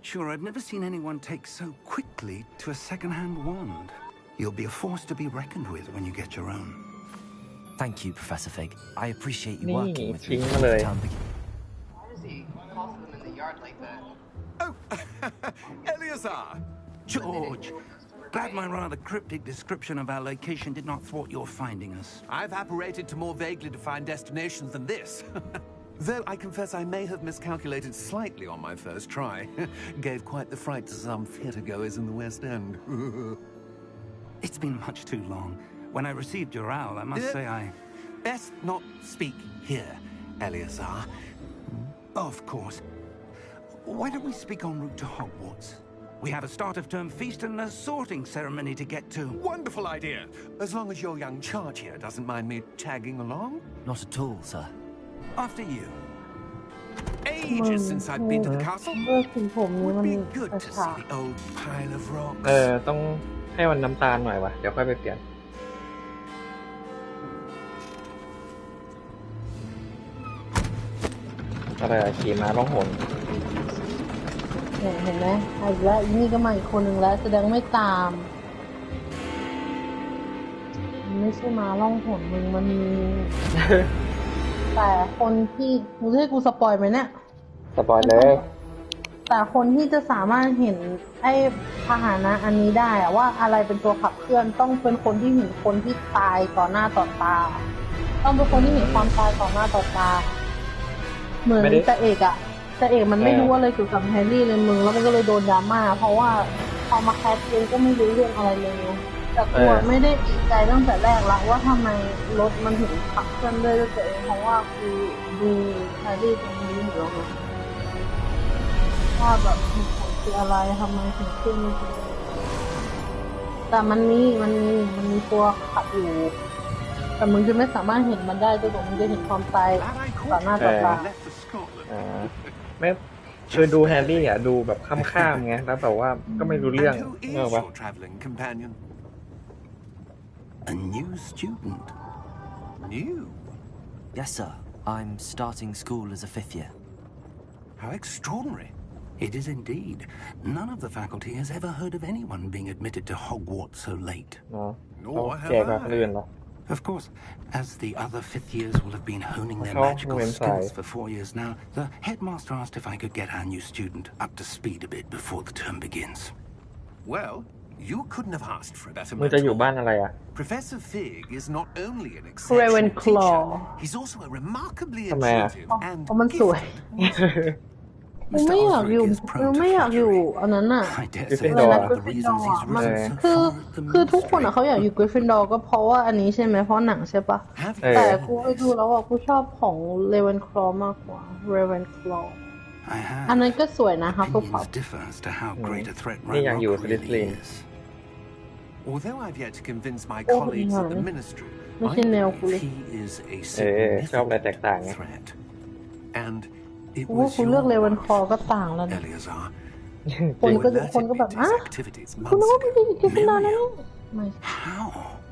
Sure, I've never seen anyone take so quickly to a second-hand wand. You'll be a force to be reckoned with when you get your own. Thank you, Professor Fig. I appreciate you นี่ working with ทิ้ me ง before มาเลย the term begins. Why does he toss them in the yard like that? Oh, Eleazar! George, glad my rather cryptic description of our location did not thwart your finding us. I've apparated to more vaguely defined destinations than this. Though I confess I may have miscalculated slightly on my first try. Gave quite the fright to some theatre-goers in the West End. It's been much too long. When I received your owl, I must say I... Best not speak here, Eleazar. Of course. Why don't we speak en route to Hogwarts? We have a start-of-term feast and a sorting ceremony to get to. Wonderful idea! As long as your young charge here doesn't mind me tagging along. Not at all, sir. After you. Ages since I've been to the castle. เมื่อถึงผมนี้ Would มัน be good to ฉา see the old pile of rocks. ต้องให้มันน้ำตาลหน่อยวะเดี๋ยวค่อยไปเปลี่ยนอะไรขี่ม้าล่องหน เห็นไหมอีกแล้วนี่ก็มาอีกคนหนึ่งแล้วแสดงไม่ตามมันไม่ใช่มาล่องหนมึงมันมี แต่คนที่มึงจะให้กูสปอยไหมเนี่ย สปอยเลย แต่คนที่จะสามารถเห็นไอ้พาหนะอันนี้ได้อะว่าอะไรเป็นตัวขับเคลื่อนต้องเป็นคนที่เห็นคนที่ตายต่อหน้าต่อตาต้องเป็นคนที่เห็นความตายต่อหน้าต่อตาเหมือนแต่เอกมันไม่รู้อะไรเกี่ยวกับแฮร์รี่เลยมึงแล้วมันก็เลยโดนดราม่าเพราะว่าพอมาแคสเองก็ไม่รู้เรื่องอะไรเลยแต่กูไม่ได้ติดใจตั้งแต่แรกละว่าทำไมรถมันถึงขับเคลื่อนด้วยตัวเองเพราะว่าคือดูแฮร์รี่ตรงนี้อยู่แล้วว่าแบบเหตุผลคืออะไรทำไมถึงขึ้นแต่มันมีตัวขับอยู่แต่มึงจะไม่สามารถเห็นมันได้จนกว่ามึงจะเห็นความตายต่อหน้าต่อตาไม่คือดูแฮร์รี่อ่ะดูแบบข้ามๆไงแล้วแบบว่าก็ไม่รู้เรื่องเนอะวะ A new student. New? Yes, sir. I'm starting school as a 5th year. How extraordinary. It is indeed. None of the faculty has ever heard of anyone being admitted to Hogwarts so late. เนาะ Nor แก่ have กว่าคนอื่น I. เหรอ Of course, as the other 5th years will have been honing their Oh, magical I'm skills sorry. for 4 years now, the headmaster asked if I could get our new student up to speed a bit before the term begins. Well, you couldn't have asked for a better มึงจะอยู่ mentor. บ้านอะไรอ่ะ Professor Fig is not only an exceptional Ravenclaw teacher, he's also a remarkably Come here. intuitive and เพราะมันสวย gifted. กูไม่อยากอยู่ Osric is prone กู to ไม่อยากอยู่ flattery. อันนั้นน่ะ I dare say Gryffindor. that's one of the reasons he's risen so คือ far at the คือทุกคนอะ ministry. เขาอยากอยู่กริฟฟินดอร์ก็เพราะว่าอันนี้ใช่ไหมเพราะหนังใช่ปะ Have แต่ you? กูไปดูแล้วอะกูชอบของเลเวนคลอมากกว่าเรเวนคลอ I อัน have. นั้นก็สวยนะฮัฟเฟิลพัฟ Opinions differ as to how great a threat นี่ยังอยู่ Ragnarok really Slytherin is. Although I've yet to convince my Oh, colleagues at the yeah. ministry, I Machine nail believe police. he is a ชอบอะไรแตกต่างไง significant threat. And it กูว่า was กูเลือกเล your เวนคลอ wife, ก็ต่างแล้วนะ Eleazar, คน who ก็ alerted คนก็ me แบบ to อ่ะ his activities คุณนึก months ว่าไม่ได้ ago. อยู่กริฟฟินดอร์นะ Miriam. ไม่ How?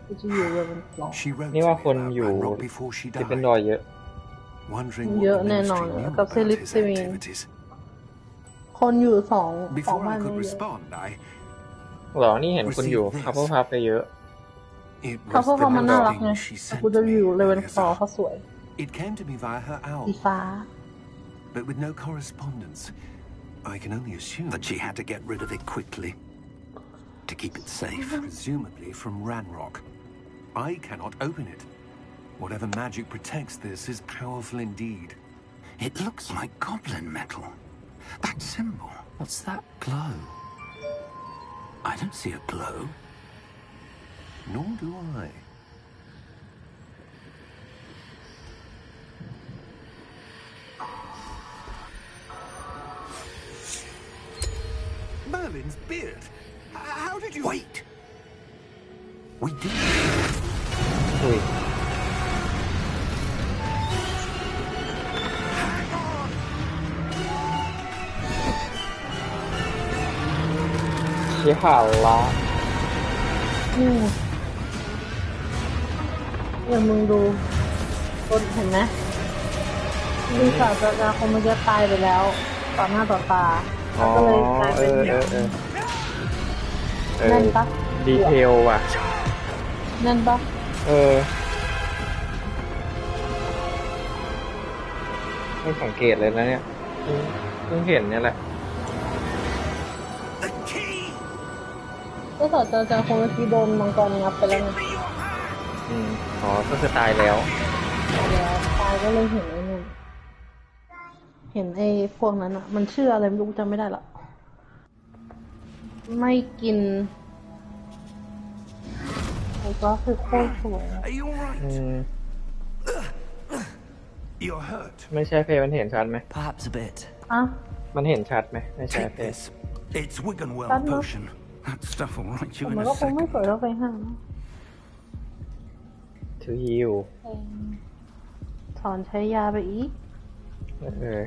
กูจะอยู่เรเวนคลอ She wrote นี่ to ว่า me คน about อยู่ Ranrock before she ที่เป็นด died, อยเยอะ wondering เย what อะ the แน่นอน ministry knew กับ about เซลิป his เซวิน activities. คนอยู่สอง Before บ้า I น could เยอะ respond, เหรอนี่เห็นคุณอยู่ฮับเฟิลพัฟไปเยอะ it เขา was เพราะ the เขามันน่ารัก thing ไง she แต่ sent กูจะอยู่ me, เลเวนคลอ Eleazar. เขาสวย It came to me via her สี owl, ฟ้า but with no correspondence. I can only assume But she had to get rid of it quickly to keep it safe. presumably from Ranrock. I cannot open it. Whatever magic protects this is powerful indeed. It looks like goblin metal. That symbol. What's that glow? I don't see a glow. Nor do I. Merlin's beard. How did you... Wait. We did. อุ้ยเชี่ยขาละ นี่อย่างมึงดูคนเห็นไหมดูศาสตราจารย์คนมันจะตายไปแล้วต่อหน้าต่อตา อ๋อ ก็เลยกลาย เอ เป็น อ แน่นปะ ดีเทลว่ะ แน่นปะ ไม่สังเกตเลยนะเนี่ยเพิ่งเห็นเนี่ยแหละ The key! ก็ต่อจากคนเมื่อกี้โดนมังกรงับไปแล้วไง Give me your hand! อ๋อก็คือตายแล้ว แล้วตายก็เลยเห็นไอ้นั่นเห็นไอ้พวกนั้นอ่ะ มันชื่ออะไรไม่รู้จำไม่ได้ละไม่กินไอ้ก็คือโคตรสวยอะ Are you alright? อืม You're hurt. ไม่ใช่เพมันเห็นชัดไหม Perhaps a bit. อ่ะ มันเห็นชัดไหมไม่ใช่ Take เพ this. It's Wiggenweld That no- potion. That stuff will right แต่ you มัน in ก็ a คงไม่ second. สวยเท่าไปห้าง to heal ถอนใช้ยาไปอีก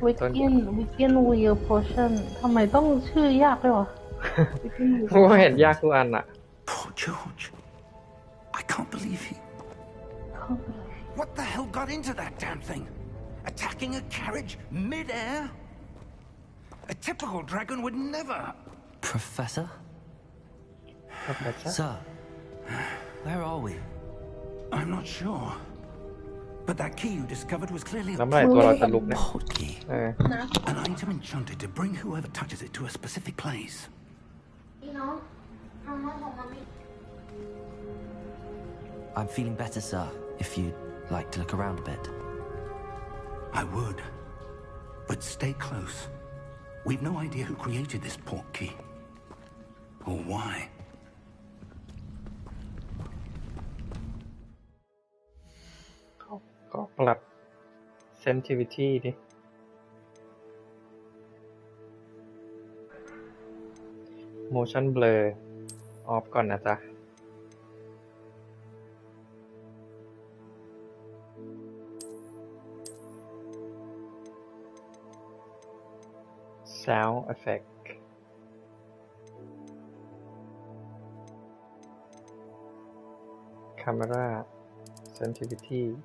วิก วิกเกนวีลโพชั่นทำไมต้องชื่อยากด้วยวะ เพราะว่าเห็นยากทุกอันอ่ะ Poor George. I can't believe he... What the hell got into that damn thing? Attacking a carriage mid-air? A typical dragon would never... Professor? Sir, where are we? I'm not sure. But that key you discovered was clearly แล้ว a เมื่อไหร่ตัวเราจะลุกเนี่ย Portkey. an item enchanted to bring whoever touches it to a specific place. I'm feeling better, sir, if you'd like to look around a bit. I would. But stay close. We've no idea who created this portkey. Or why. ก็ปรับ sensitivity ดิ motion blur off ก่อนนะจ๊ะ sound effect camera sensitivity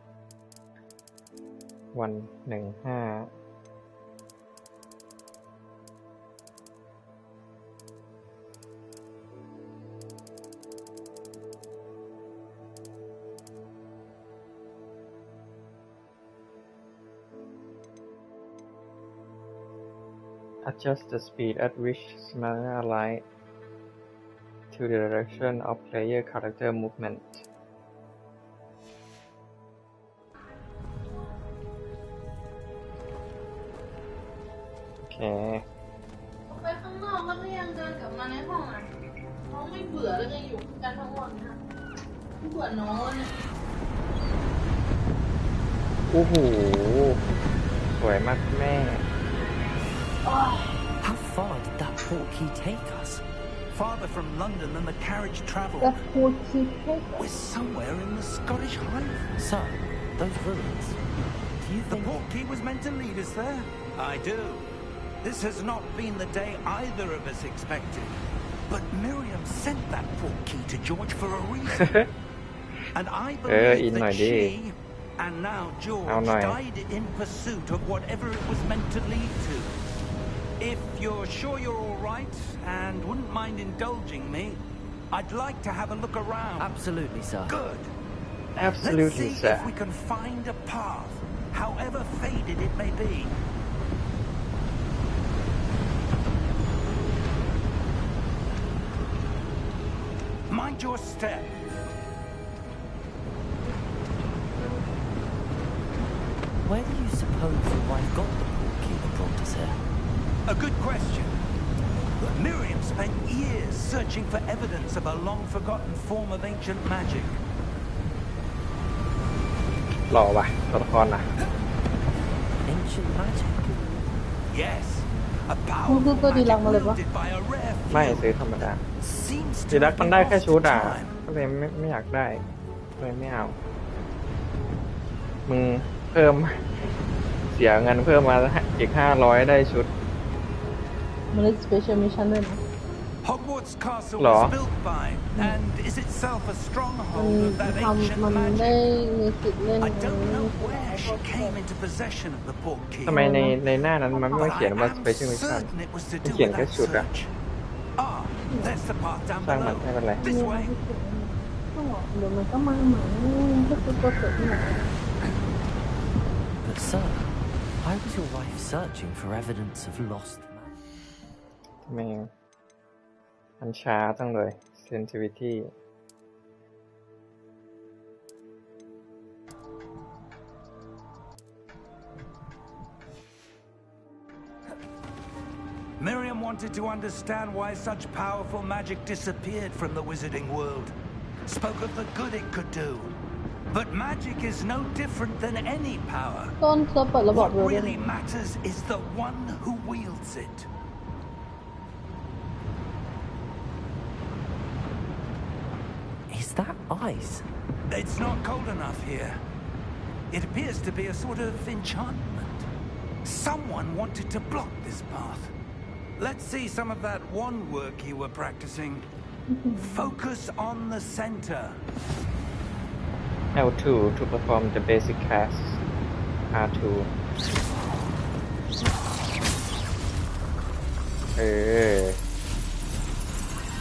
115Adjust the speed at which smiler align to the direction of player character movement. โอเค ไปข้างนอกแล้วก็ยังเดินกลับมาในห้องอ่ะน้องไม่เบื่อแล้วยังอยู่กันทั้งวันนะไม่เบื่อน้องเนี่ย โอ้โห สวยมากแม่ How far did that portkey take us? Farther from London than the carriage แต่ travelled. พูดคิดแค่ We're somewhere in the Scottish Highlands. Sir, those ruins. Do you The think... portkey was meant to lead us there? I do. This has not been the day either of us expected. But Miriam sent that portkey to George for a reason. And I believe that she, and now George, died in pursuit of whatever it was meant to lead to. If you're sure you're all right and wouldn't mind indulging me, I'd like to have a look around. Absolutely, sir. Good. Absolutely, Let's see sir. if we can find a path, however faded it may be. Mind your step. Where do you suppose your wife got the portkey that brought us here? A good question. Miriam spent years searching for evidence of a long-forgotten form of ancient magic. หล่อว่ะตัวละครน่ะ Ancient magic? Yes, a powerful magic wielded by a rare ไม่ few. ซื้อธรรมดา Seems ดี to ดัก have มัน been ได้แค่ lost ชุด to อ่ะ time. ก็เลยไม่อยากได้เลยไม่เอา มึงเพิ่ม เสียเงินเพิ่มมาอีก500ได้ชุด มันเลยสเปเชียลมิชชั่นด้วยนะ Hogwarts Castle หรอ was built by, and is itself a มัน stronghold of that ทำ ancient มันได้ magic. มีสิทธิ์เล่น I don't know ใช่ไหม where she came into possession of the portkey, ทำไมในหน้านั้นมันไม่ but เขียน I ว่า am special mission certain it was to มัน do เขียน with แค่ that ชุดอะ search. Ah, there's the path down สร้างมัน below. ไม่เป็นไร This way. ก็เดี๋ยวมันก็มาเหมือนก็คือตัวเสริมนี่แหละ But sir, why was your wife searching for evidence of lost magic? ทำไมมันช้าจังเลย sensitivity Miriam wanted to understand why such powerful magic disappeared from the wizarding world. Spoke of the good it could do. But magic is no different than any power. ต้นเปิดระบบ What เลย really matters is the one who wields it. Is that ice? It's not cold enough here. It appears to be a sort of enchantment. Someone wanted to block this path. Let's see some of that wand work you were practicing. Focus on the center. L2 to perform the basic tasks R2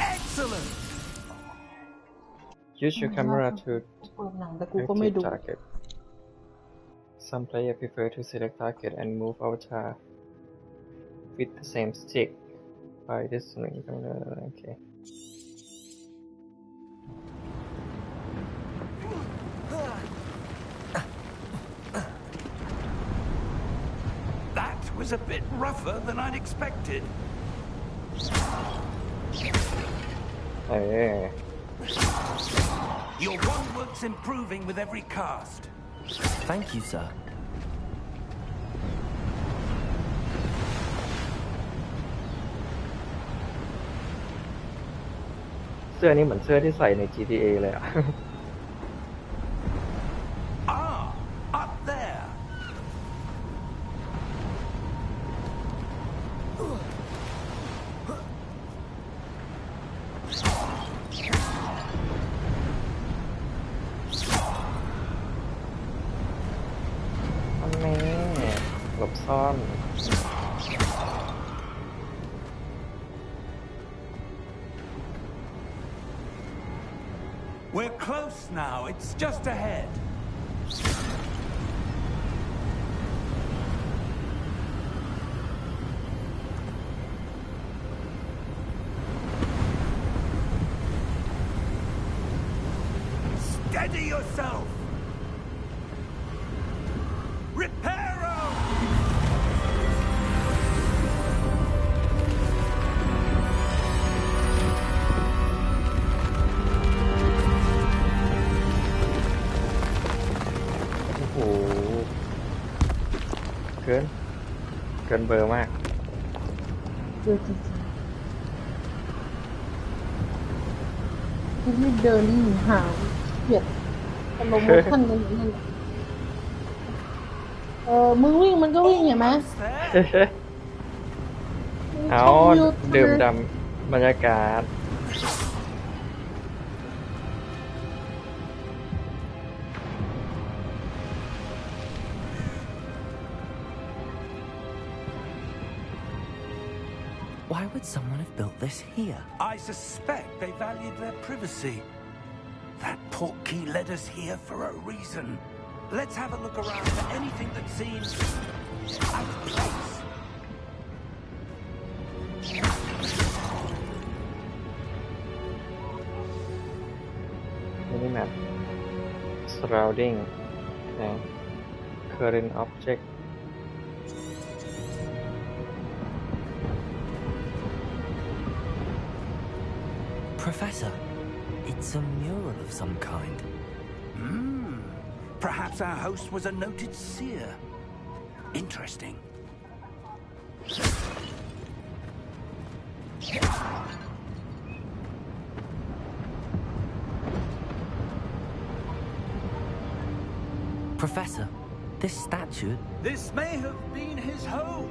Excellent! Use your camera to เปิดหนังแต่กูก็ไม่ดู active target. Some players prefer to select target and move avatar with the same stick by this link. Okay. That was a bit rougher than I'd expected. เออ Your wand work's improving with every cast. Thank you, sir. เสื้อนี้เหมือนเสื้อที่ใส่ใน GTA เลยอ่ะ Ah, up there.แม่หลบซ่อน We're close now. It's just ahead. Steady yourself. Reparo! โอ้โห เกินเบอร์มาก เจอจริงๆที่เดินนี่หาวเกลียดอารมณ์ขั้นกันอย่างนั้นมึงวิ่งมันก็วิ่งเห็นไหม There. เอา ชมวิว ดื่มด่ำบรรยากาศ Why would someone have built this here? I suspect they valued their privacy. That portkey led us here for a reason. Let's have a look around for anything that seems out of place. Minimap surrounding and current object Professor, it's a mural of some kind. Perhaps our host was a noted seer. Interesting. Professor, this statue... This may have been his home.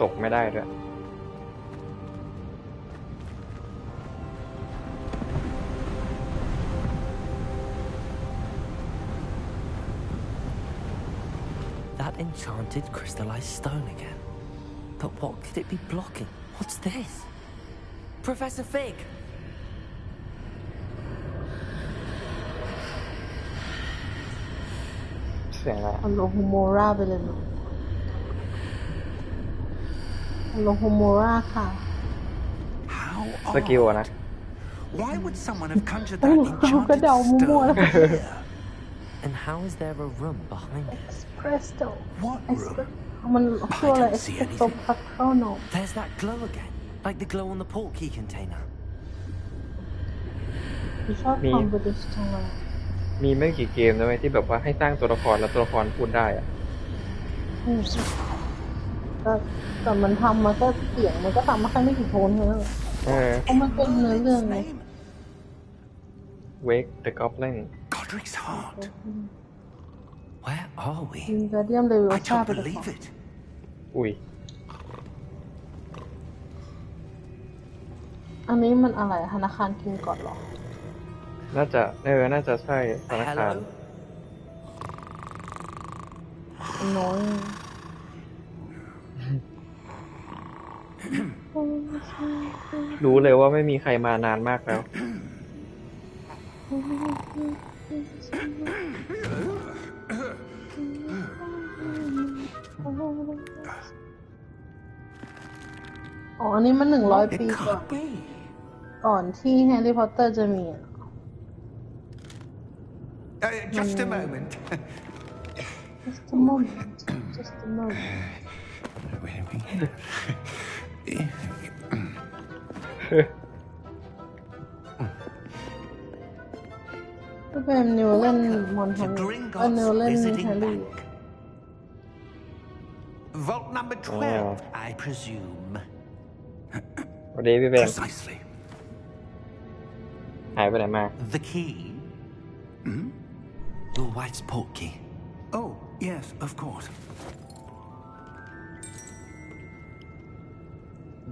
ตกไม่ได้ด้วย That enchanted crystallized stone again. But what could it be blocking? What's this? Professor Fig! เสียงอะไร อโลโฮโมราไปเลยลูกอโลโฮโมราค่ะ How สกิล odd. อะนะ Why would someone have conjured โอ้ that เราก็ enchanted เดามั่วๆ stone แล้ว here? And how is there a room behind it? Espresso What room? มันชื่ออะไร I don't see Espresso anything. Patrono There's that glow again. Like the glow on the portkey container. ชอบความบริสุทธิ์จังเลย มีไม่กี่เกมนะเว้ยที่แบบว่าให้สร้างตัวละครแล้วตัวละครพูดได้อะ อืมแต่มันทำมาก็เสียงมันก็ทำมาแค่ไม่กี่โทนเท่านั้น เออ เพราะมันเป็นเนื้อเรื่องไง Name? Wake the Goblin Godric's heart. Where are we? วินการเดียมเลเวล I ชา don't ไปเลย believe it. อุ้ย อันนี้มันอะไรธนาคารคิงก่อนหรอ น่าจะใช่ธนาคาร Hello? น้อย รู้เลยว่าไม่มีใครมานานมากแล้ว อ๋อ อันนี้มัน100 ปี It ก่อน can't be. ก่อนที่แฮร์รี่พอตเตอร์จะมีอะ Just a moment. just a moment just a moment ก็เป็นนิวเล่นมอนทัน To นิวเล่น Gringotts แฮ visiting ร์รี่ bank. Vault number 12, I presume. สวัสดีพี่เบน Precisely. หายไปไหนมา The key? Your wife's portkey. Oh, yes, of course.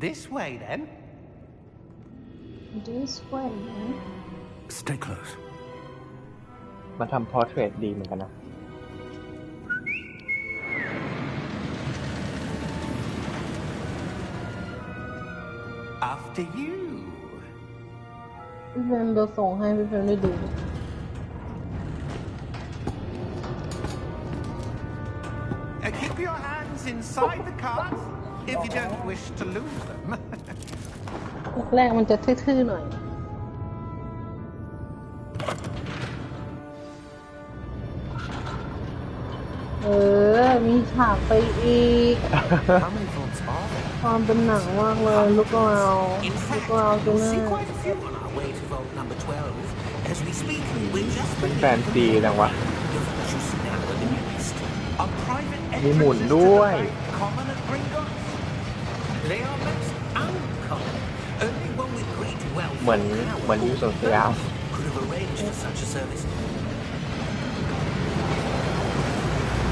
This way, then. this way Stay close. มาทำพอร์เทรตดีเหมือนกันนะ After you. พี่เฟรมเดี๋ยวส่งให้พี่เฟรมได้ดู Keep your hands inside the cart if you don't wish to lose them. แรกๆมันจะทื่อๆหน่อย มีฉากไปอีก How many vaults are there? ความเป็นหนังมากเลยลูกเรา In ลู fact, กเราจะ we'll น่า see quite a few on our way to vault number 12. As we speak, we're just เป็นแฟนซีจังวะ A private มีหมุน entrances to ด้วย the bank common at Gringotts. They are most uncommon. Only one with great wealth เหมือน and power เหมือนอยู่สวนสยาม could have arranged for such a service.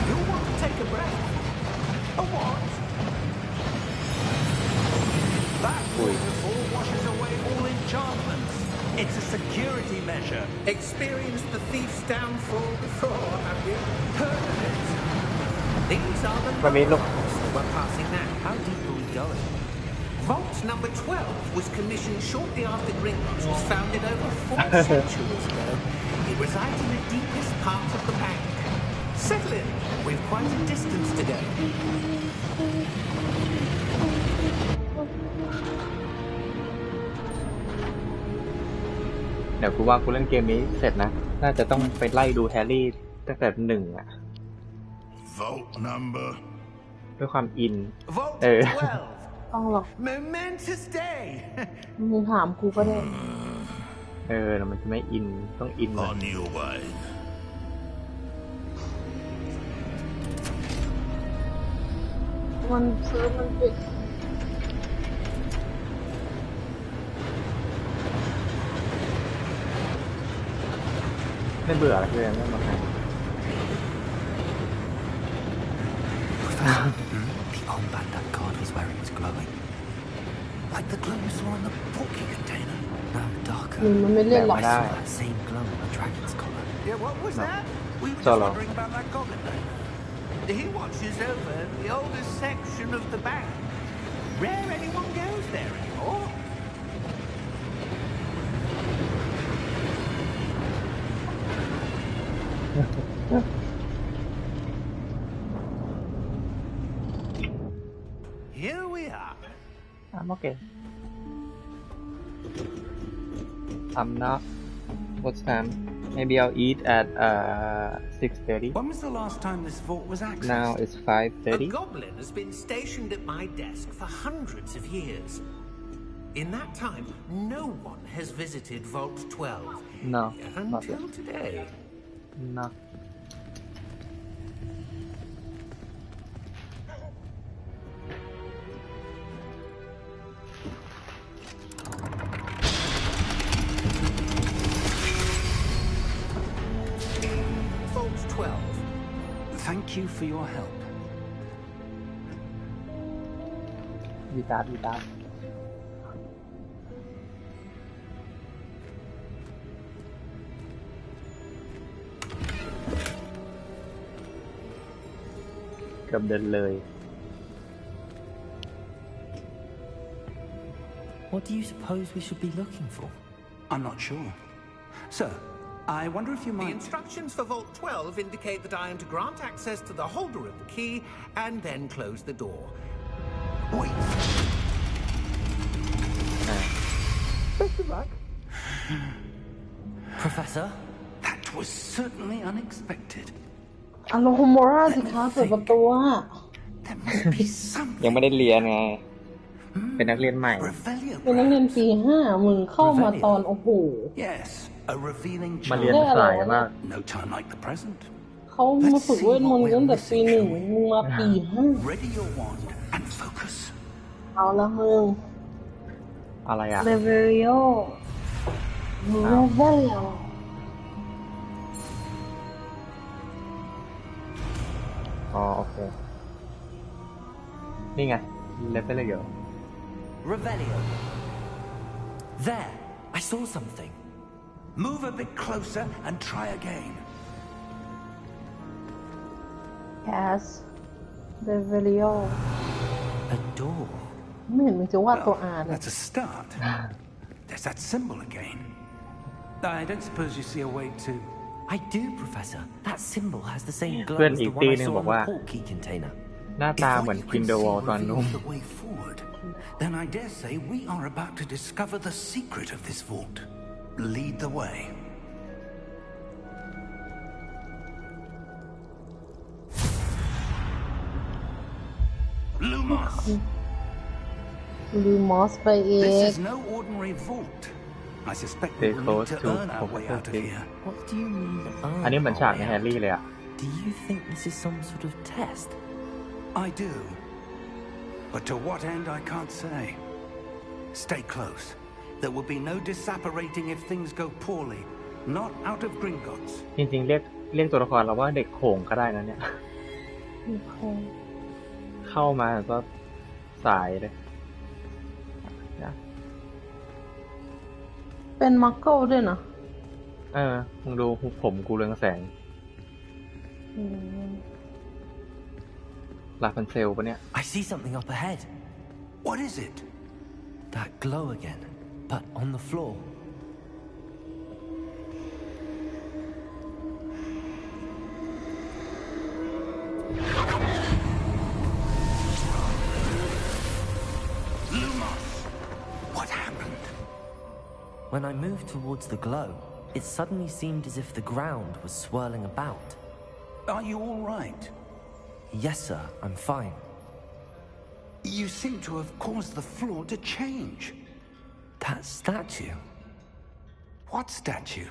You'll want to take a breath. A what? That waterfall washes away all enchantments. It's a security measure. Experienced the thief's downfall before, have you? Heard of it? These are the Let me look. numbers that we're passing now. How deep are we going? Vault number 12 was commissioned shortly after Gringotts was founded over 4 centuries ago. It resides in the deepest part of the bank. Settle in. We've quite a distance to go. เดี๋ยวกูว่ากูเล่นเกมนี้เสร็จนะ น่าจะต้องไปไล่ดูแฮร์รี่ตั้งแต่1 อ่ะ Vault number. ด้วยความอิน Vault 12. ต้องหรอก Momentous day. มึงถามกูก็ได้ แล้วมันจะไม่อิน ต้องอินหน่อย On your way. มันซื้อมันปิด ไม่เบื่ออะไรเลยไม่มาใคร The armband that guard was wearing was glowing. Like the glow you saw on the porky container. No, darker. มันไม่เล่นหรอก I saw that same glow on the dragon's collar. Yeah, what was No. that? We were just Solo. wondering about that goblin then. He watches over the oldest section of the bank. Rare anyone goes there anymore. Here we are. I'm okay. I'm not. What's time? Maybe I'll eat at 6:30. When was the last time this vault was accessed? Now it's A 5:30. goblin has been stationed at my desk for hundreds of years. In that time, no one has visited Vault 12. No, not Until yet. today. No. Vault 12. Thank you for your help. วีตาร์วีตาร์เกือบเดินเลย What do you suppose we should be looking for? I'm not sure. Sir, I wonder if you The might... instructions for Vault 12 indicate that I am to grant access to the holder of the key and then close the door. Wait. Professor? That was certainly unexpected. อารมณ์โมราสิคะเปิดประตูอะ There must be ยัง something. ไม่ได้เรียนไง เป็นนักเรียนใหม่ Revelio เป็นนักเรียนปี 5มึงเข้ามาตอนโอ้โห Yes, a revealing มาเรียน charm. สายมาก No time like the present. เขามาฝึกเวทมนต์ตั้งแต่ปี 1มึงมาปี Ready your wand and focus. 5เอาละมึง อะไรอ่ะ เลเวริโอเลเวริโอ อ๋อ โอเค นี่ไงเลเวลเลยเหรอ Revelio. There, I saw something. Move a bit closer and try again. แคสเลเวริโอ A door. ไม่เห็นมึงจะวาดตัวอาเลย That's a start. There's that symbol again. I don't suppose you see a way to... I do, Professor. That symbol has the same glow เพื่อน as อี the ก one ตี I นึง saw บ on อกว่า the portkey container. หน้า If ตา what เหมือน you คิน can เดอร์วอ see ลตอนนุ่ม reveals the way forward, then I dare say we are about to discover the secret of this vault. Lead the way. Lumos! ลืมมอสไปเอ This ก is no ordinary vault. I suspect Stay we will need close to to earn our way out of Professor here. What do you mean? อันนี้เหมือนฉากในแฮร์รี่เลยอ่ะ Do you think this is some sort of test? I do. But to what end, I can't say. Stay close. There will be no disapparating if things go poorly. Not out of Gringotts. จริงๆ เรียกตัวละครเราว่าเด็กโขงก็ได้นะเนี่ย เข้ามาก็สายเลยนะ เป็นมักเกิลด้วยนะ มึงดูผมกูเรืองแสง อืม ลาพันเซลปะเนี่ย I see something up ahead. What is it? That glow again, but on the floor. Lumos! What happened? When I moved towards the glow, it suddenly seemed as if the ground was swirling about. Are you all right? Yes, sir, I'm fine. You seem to have caused the floor to change. That statue. What statue?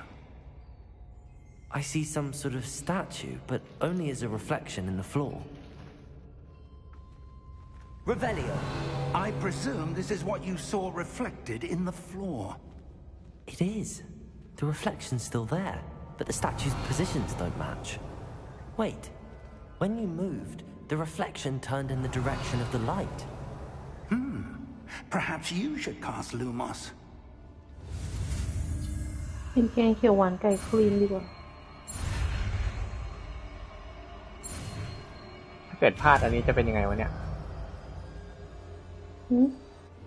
I see some sort of statue, but only as a reflection in the floor. Revelio. I presume this is what you saw reflected in the floor. It is. The reflection's still there, but the statue's positions don't match. Wait. When you moved, The reflection turned in the direction of the light. Perhaps you should cast Lumos. กินแกงเขียวหวานไก่คลีนดีกว่าถ้าเกิดพลาดอันนี้จะเป็นยังไงวะเนี่ย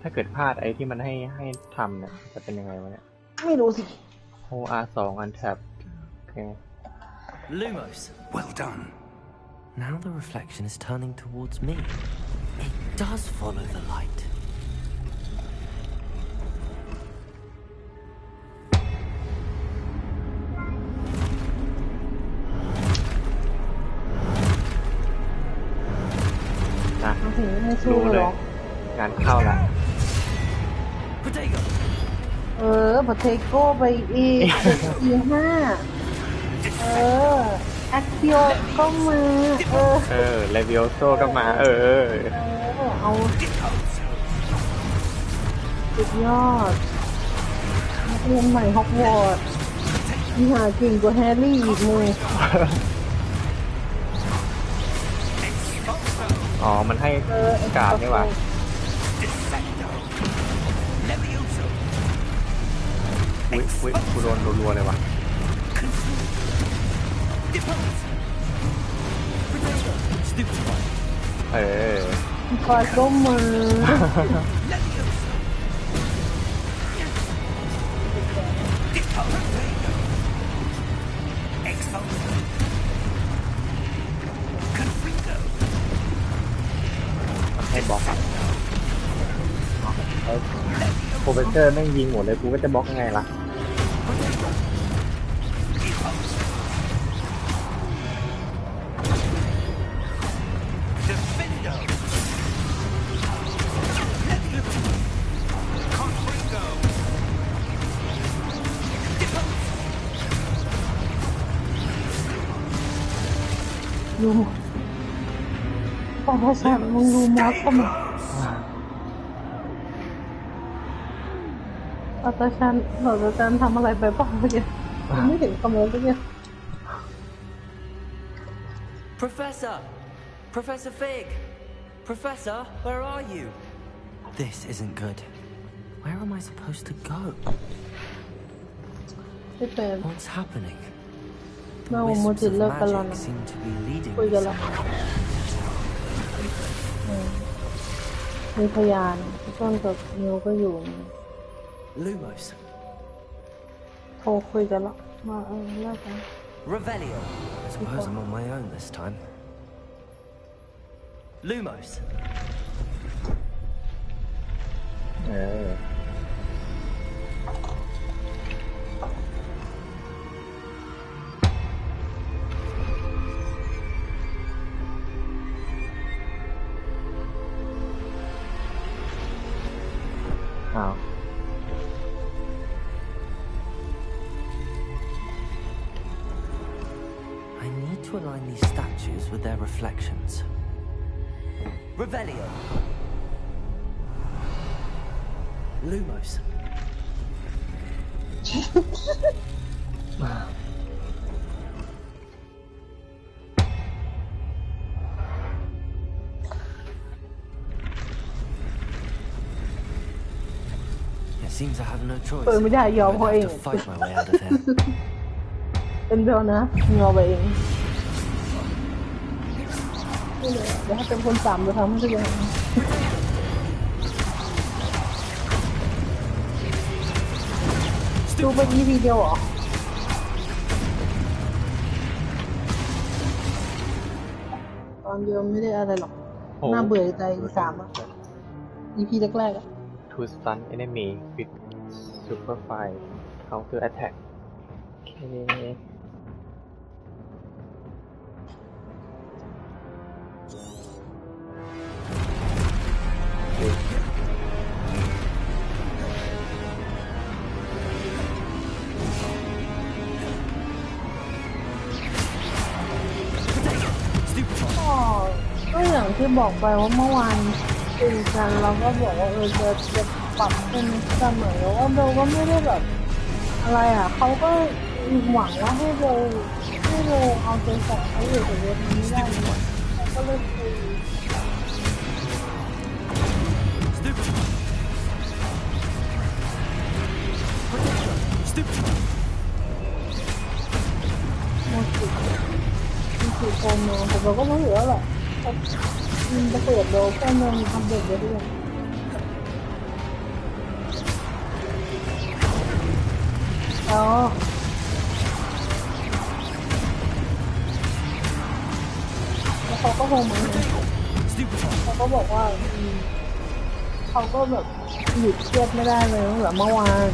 ถ้าเกิดพลาดไอ้ที่มันให้ทำเนี่ยจะเป็นยังไงวะเนี่ยไม่รู้สิโฮ R2 untap โอเค Lumos. Well done. Now the reflection is turning towards me. It does follow the light.ไม่สู้เลยงานเข้าละพอเทโก้ไปอีกE5แอคทิโอก็มาเลวิโอโซก็มาเอาสุดยอดนักเรียนใหม่ฮอกวอตส์มีหาเก่งกว่าแฮร์รี่อีกมึงอ๋อมันให้การ์ดนี่ว่ะอุ้ยกูโดนรัวๆเลยว่ะคอยก้มมือให้บล็อกโปรเฟสเซอร์แม่งยิงหมดเลยกูก็จะบล็อกยังไงล่ะดูพอภาษามึงดูมอสเข้ามาอาจารย์ทำอะไรไปบ้างเมื่อกี้ไม่เห็นคอมเมนต์เลย Professor Fig! Professor, where are you? This isn't good. Where am I supposed to go? What's happening? The wisps of magic seem to be leading me somewhere. มีพยานต้นกับนิวก็อยู่ Lumos. โทรคุยกันแล้วมาเลิกกัน Revelio. I suppose I'm on my own this time. Lumos. I need to align these statues with their reflections. Revelio. Lumos. It seems I have no choice. I have to fight my way out of here. เป็นเบลนะงอไปเองเดี๋ยวถ้าเป็นคนสามจะทำให้ทุกอย่างดูไปEPเดียวเหรอตอนเดียวไม่ได้อะไรหรอกน่าเบื่อใจสามEPแรกๆTo stun enemy with super fire counter attack โอเคก็อย่างที่บอกไปว่าเมื่อวานคุยกันเราก็บอกว่าจะปรับเป็นเสมอว่าเบลก็ไม่ได้แบบอะไรเขาก็หวังว่าให้เบลเอาใจใส่เขาอยู่แต่เบลทำไม่ได้ก็ ก็เลยคุย มันคือโกงเมืองแต่เราก็รู้อยู่แล้วแหละมันจะเปิดโลกเมืองทำเด็กเยอะด้วยแล้วเขาก็โทรมาเขาก็บอกว่าเขาก็แบบหยุดเครียดไม่ได้เลยตั้งแต่เมื่อวาน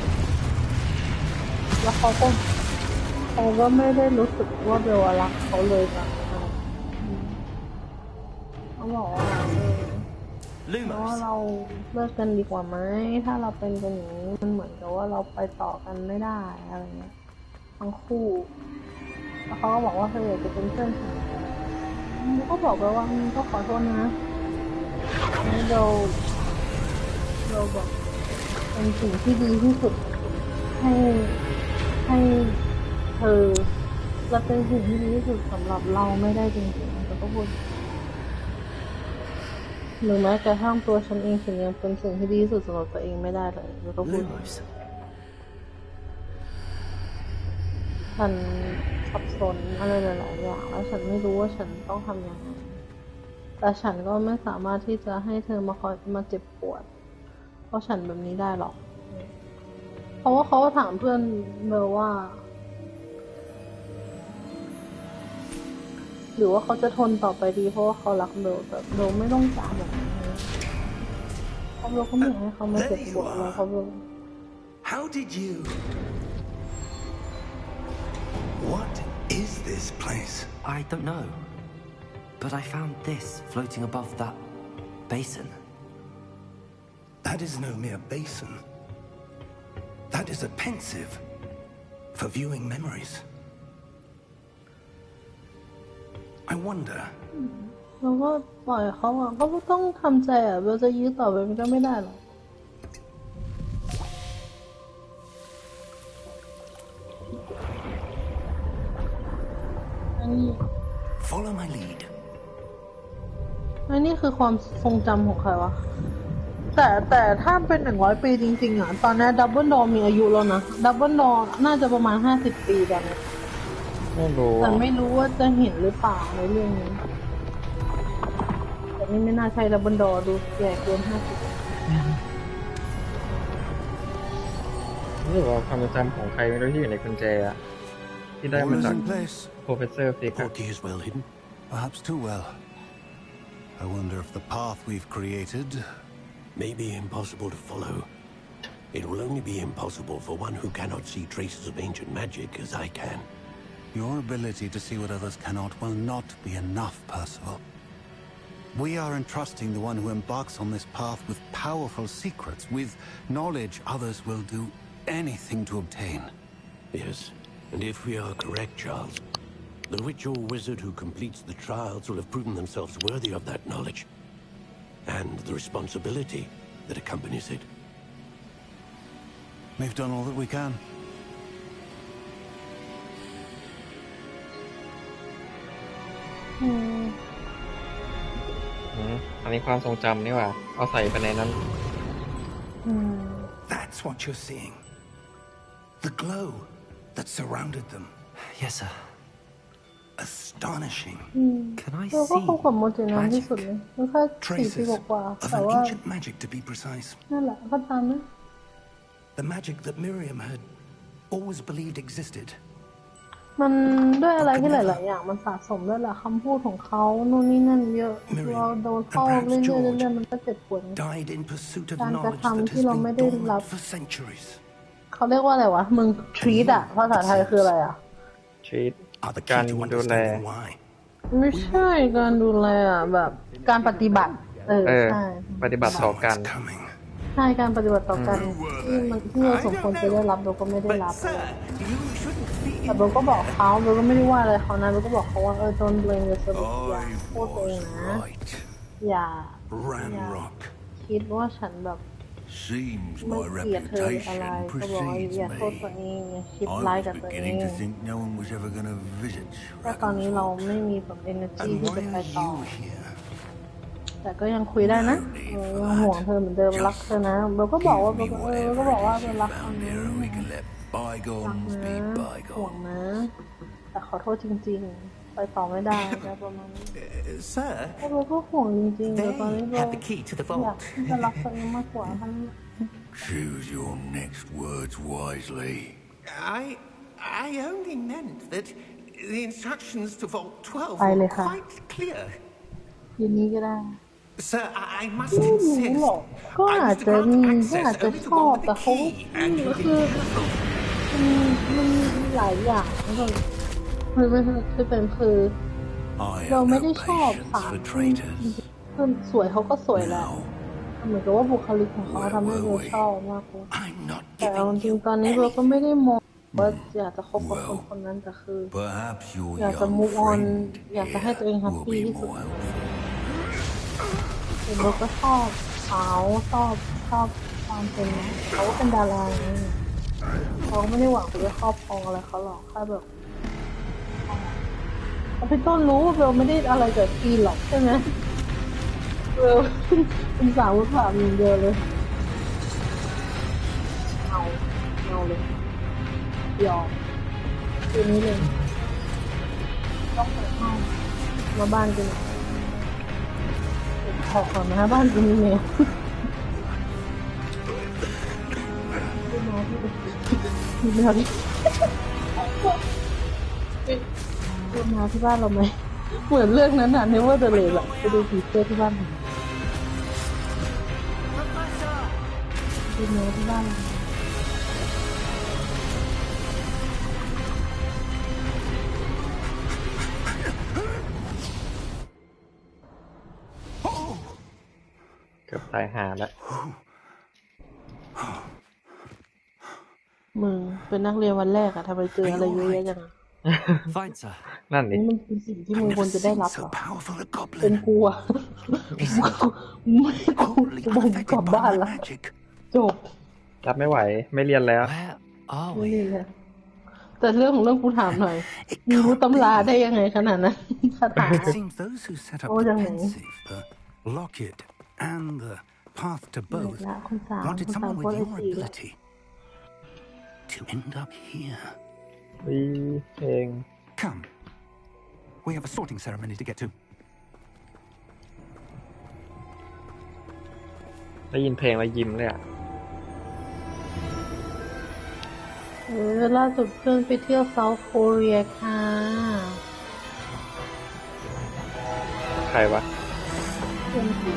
แล้วเขาก็ไม่ได้รู้สึกว่าเบลรักเขาเลยนะเขาบอกว่าเราเลิกกันดีกว่าไหมถ้าเราเป็นกันอย่างนี้มันเหมือนกับว่าเราไปต่อกันไม่ได้อะไรเงี้ยทั้งคู่แล้วเขาก็บอกว่าเธออยากจะเป็นเพื่อนฉันก็บอกไปว่าก็ขอโทษนะเราแบบเป็นสิ่งที่ดีที่สุดให้เธอจะเป็นสิ่งที่ดีที่สุดสำหรับเราไม่ได้จริงๆแต่ก็พูดหรือแม้กระทั่งตัวฉันเองฉันยังเป็นสิ่งที่ดีที่สุดสำหรับตัวเองไม่ได้เลยแล้วก็พูดฉันสับสนอะไรหลายๆอย่างแล้วฉันไม่รู้ว่าฉันต้องทำยังไงแต่ฉันก็ไม่สามารถที่จะให้เธอมาคอยมาเจ็บปวดเพราะฉันแบบนี้ได้หรอกเพราะว่าเขาถามเพื่อนเบลว่าหรือว่าเขาจะทนต่อไปดีเพราะว่าเขารักเบลแต่เบลไม่ต้องการแบบนี้เพราะเบลก็ไม่อยากให้เขามาเจ็บปวดเราเพราะเบล How did you? What is this place? I don't know, but I found this floating above that basin. That is no mere basin. That is a pensive for viewing memories. I wonder. เราก็ปล่อยเขาอ่ะเขาก็ต้องทำใจอ่ะเบลจะยื้อต่อไปมันก็ไม่ได้หรอกอันนี้ Follow my lead. อันนี้คือความทรงจำของใครวะแต่ถ้าเป็น100 ปีจริงๆอ่ะตอนนี้ดับเบิลดอร์มีอายุแล้วนะดับเบิลดอร์น่าจะประมาณ50 ปีแบบนี้ไม่รู้แต่ไม่รู้ว่าจะเห็นหรือเปล่าในเรื่องนี้แต่นี่ไม่น่าใช่ดับเบิลดอร์ดูแก่เกิน50นี่ว่าความจำของใครไม่รู้ที่อยู่ในกุญแจอะที่ได้มาจากโปรเฟสเซอร์ฟิก The key is well hidden. Perhaps too well. I wonder if the path we've created may be impossible to follow. It will only be impossible for one who cannot see traces of ancient magic as I can. Your ability to see what others cannot will not be enough, Percival. We are entrusting the one who embarks on this path with powerful secrets, with knowledge others will do anything to obtain. Yes, and if we are correct, Charles, the witch or wizard who completes the trials will have proven themselves worthy of that knowledge, and the responsibility that accompanies it. We've done all that we can. อันนี้ความทรงจำนี่หว่าเอาใส่ไปในนั้น That's what you're seeing. The glow that surrounded them. Yes, sir. Astonishing. Can I เราก็คงความโมจินั้นที่ see สุดเลยมันแค่40 ปีกว่า of แต่ an ว่า ancient magic to be precise? นั่นแหละก็ตามนะ The magic that Miriam had always believed existed. มันด้วยอะไรที่หลายๆอย่างมันสะสมด้วยแหละคำพูดของเขานู่นนี่นั่นเยอะเราโดนเข้าเรื่อยๆมันก็เจ็บปวด Died in pursuit of การกระ knowledge that ทำ has ที่เราไม่ been ได้รับ dormant for centuries. เขาเรียกว่าอะไรวะมึง treat อะภาษาไทยคืออะไรอะ treat Are the การ key to ดูแล understanding why. ไม่ใช่การดูแลอะแบบการปฏิบัติใช่ ปฏิบัติต่อกัน What's coming? ใช่การปฏิบัติต่อกันที่เราสมควรจะได้รับเราก็ไม่ได้รับ Sir, you shouldn't be แต่เบลก็บอกเขาเบลก็ไม่ได้ว่าอะไรเขานะเบลก็บอกเขาว่าdon't blame yourself อย่าโทษตัวเองนะ right. อย่า Ramrock. คิดว่าฉันแบบ Seems ไม่ my เกลียดเธออะไร reputation ก็บอกว่า precedes อย่าโทษตัว me. เองอย่าคิด I ร้าย was กับตัวเอง beginning to think no one was ever going to visit แต่ตอนนี้เรา Ragnarok. ไม่มีแบบ energy And ที่ why จะไป are ต่อ you here? แต่ก็ยังคุยได้นะยังห่วงเธอเหมือนเดิมรักเธอนะเบลก็บอกว่าเบลก็บอกว่าเบลรักเธอนะรักนะห่วงนะแต่ขอโทษจริงๆไปต่อไม่ได้แต่ประมาณนี้ Sir, เบลก็ห่วงจริงๆแต่ตอนนี้เบล have the key to the อยาก vault. ที่จะรักตัวเองมากกว่าทั้ง Choose your next words wisely. I only meant that the instructions to Vault 12 ไปเล were ยค่ะ quite clear. ทีนี้ก็ได้ Sir, I must ไม่รู้ insist. หรอกก็ I อาจ was to จะ grant มีก็ access อาจจะ only ช to อบ one with แต่ the เขา key and ก็ using คือ telephone. มันมีหลายอย่างก็คือไม่คือเป็นคือ I เรา have ไม่ no ได้ชอบ patience สาร for ที่ traitors. คือสวยเขาก็สวยแหละ Now, เหมือนกับว่าบุคลิกของเขา where ทำให้ were เรา we? ชอบมากเลย I'm not แต่เอา giving จริง you ๆตอนนี้เราก็ any. ไม่ได้มองว่าอยากจะคบกับคนคนนั้นแต่คือ Perhaps your อยากจะ young move on friend อยากจะให้ตัวเองแฮป will ปี้ be ที่สุด more helpful. เห็นเราก็ชอบเขาชอบความเป็นเขาก็เป็นดาราไงเขาก็ไม่ได้หวังจะครอบครองอะไรเขาหรอกแค่แบบเอาพี่ต้นรู้ว่าเบลไม่ได้อะไรเกิดปีหรอกใช่ไหมเบลเป็นสาวผู้สาวอย่างเดียวเลยเอาเลยยอมคืนนี้เลยต้องเปิดห้องมาบ้านกันขอก่อนนะบ้านกูมีแมวมีแมวที่มาที่บ้านเราไหมเหมือนเรื่องนั้นน่ะนึกว่าจะเลยแบบไปดูผีเสื้อที่บ้านผมมีแมวที่บ้านเราเกือบตายหาแล้ว มึงเป็นนักเรียนวันแรกอะทำไมเจออะไรเยอะแยะจังอะ Fine, sir. นั่นดิ นี่มันเป็นสิ่งที่มึง I've ควร never จะได้ seen รับเหร so อ powerful a เป็น goblin. กูอะไม่กู Wholly กูบอกกลับ unaffected บ้าน by my ละ magic. จบ รับไม่ไหวไม่เรียนแล้ว Where are ไม่ we? ดีเลยแต่เรื่องของเรื่องกูถามหน่อย It มึงรู้ can't ตำรา be. ได้ยังไงขนาดนั้นคาถา It seems those who set up Oh, the young man. pensive, the locket, and the path to both ละคุณสาม wanted คุณสาม someone ก็ with เลย your สี่ละ ability to end up here. วิเพลง Come. We have a sorting ceremony to get to. ได้ยินเพลงแล้วยิ้มเลยอ่ะ ล่าสุดเพื่อนไปเที่ยวเซาท์โคเรียค่ะ ใครวะ เพื่อนผี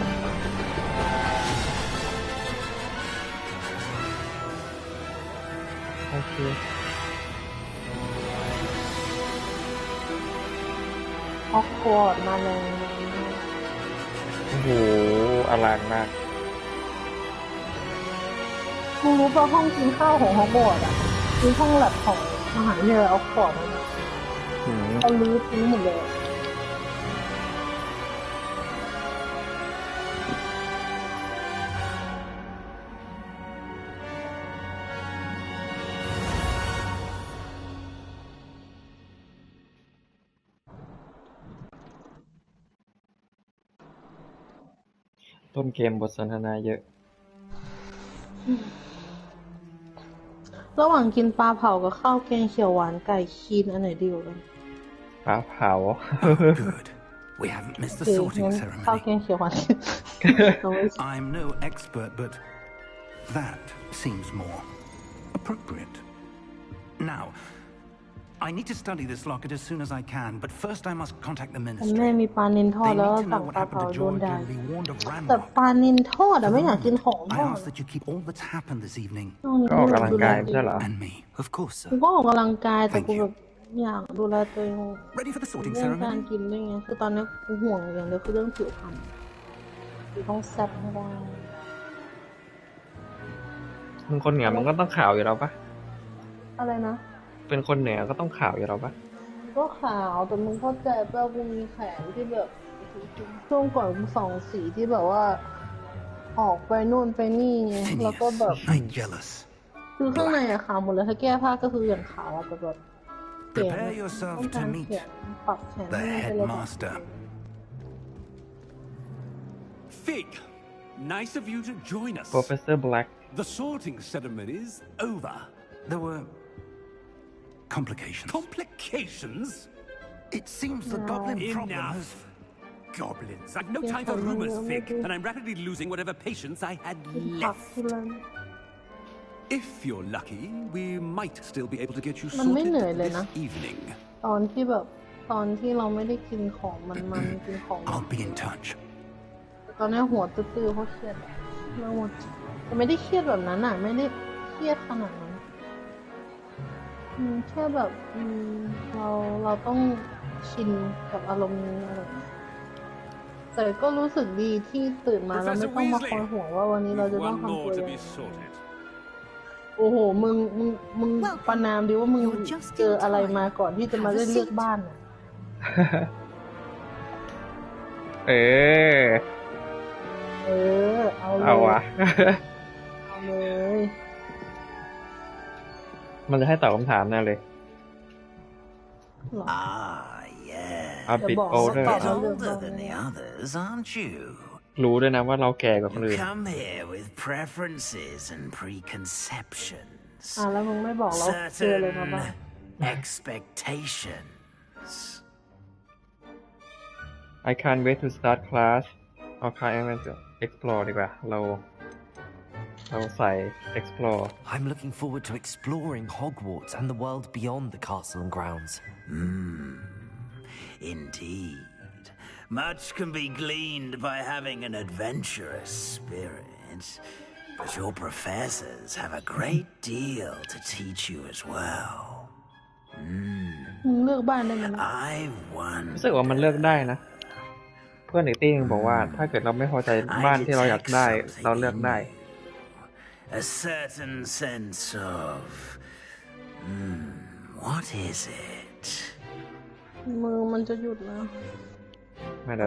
โอเค ฮอกวอตส์มาเลย โอ้โหอลังมาก มึงรู้ป่ะห้องกินข้าวของฮอกวอตส์อ่ะคือห้องแลบของมหาวิทยาลัยออกฟอร์ดนะ หืม เขาลื้อทิ้งหมดเลย ต้นเกมบทสนทนาเยอะ ระหว่างกินปลาเผากับข้าวแกงเขียวหวานไก่คีนอันไหนดีกว่ากัน ปลาเผา Good. We haven't missed โอ the เค sorting งั้นข้าวแก ceremony. งเขียวหวานเอาไว้ I'm no expert, but that seems more appropriate. Now, I need to study this locket as soon as I can, but first I must contact the แม่ ministry. มีปลานิลทอด They แล้ว need to สั่ know ง what ปลา happened เผา to โดน George ด่า and be warned of แต่ Ranrock. ปลานิลทอด For อะ the ไม่อยากกิน moment, ของท I อด ask that you keep all that's happened this evening ก็ออกกำลังกายไม่ใช่เหรอ and me. Of course, กู sir. ก็ออกกำลังกายแต่ Thank กู you. แบบอยากดูแลตัวเอง Ready for the sorting เรื่องการ ceremony? กินด้วยไงคือตอนนี้กูห่วงอย่างเดียวคือเรื่องผิวพรรณกูต้องแซ่บให้ได้ มึงคนเหนือมันก็ต้องขาวอยู่แล้วปะ อะไรนะ เป็นคนเหนือก็ต้องขาวอยู่แล้วปะ ก็ขาวแต่มึงเข้าใจป่ะกูมีแขนที่แบบช่วงก่อนกูส่องสีที่แบบว่า ออกไปนู่นไปนี่ไงแล้วก็แบบ Phineas, I'm jealous. คือข้างในอะขาวหมดเลยถ้าแก้ผ้าก็คืออย่างขาวอะแต่แบบเขียน Prepare ต้ yourself อง to การ meet เขียนปรับแขน the ให้มันเป็นระดับ headmaster. Fig, nice of you to join us. Professor Black. The sorting ceremony's over. There were complications. Complications? It seems the goblin problem has... Enough. Goblins. I've no time for rumors, Fig, and I'm rapidly losing whatever patience I had ผัก left. ที่ร้าน If you're lucky, we might still be able to get you มันไม่ sorted เหนื่อยเลย this นะ evening. ตอนที่เราไม่ได้กินของมันกินของ I'll be in touch. ตอนนี้หัวตื้อๆเพราะเครียดเราหมดแต่ไม่ได้เครียดแบบนั้นอ่ะไม่ได้เครียดขนาดนั้นแค่แบบเราต้องชินกับอารมณ์นี้อะไรแต่ก็รู้สึกดีที่ตื่นมาเราไม่ต้องมาคอยห่วงว่าวันนี้เราจะต้องทำตัวยังไงโอ้โหมึงประนามดิว่ามึงเจออะไรมาก่อนที่จะมาได้เลือกบ้านอ่ะ เอาวะ เอาเลย มันจะให้ตอบคำถามแน่เลย Ah, yeah. A bit older. A bit older than the others, aren't you? รู้ด้วยนะว่าเราแก่กว่าคนอื่น Come here with preferences and preconceptions. แล้วมึงไม่บอกเราเจออะไรมาบ้าง expectations. I can't wait to start class เอาคลาสexplore ดีกว่าเราใส่ explore I'm looking forward to exploring Hogwarts and the world beyond the castle and grounds. Indeed. Much can be gleaned by having an adventurous spirit, but your professors have a great deal to teach you as well. เลือกบ้านได้ไหม I wonder. รู้สึกว่ามันเลือกได้นะเพื่อนอีกตี้นึงบอกว่าถ้าเกิดเราไม่พอใจบ้านที่เราอยากได้เราเลือกได้ A certain sense of what is it? มือมันจะหยุดแล้ว ไม่เ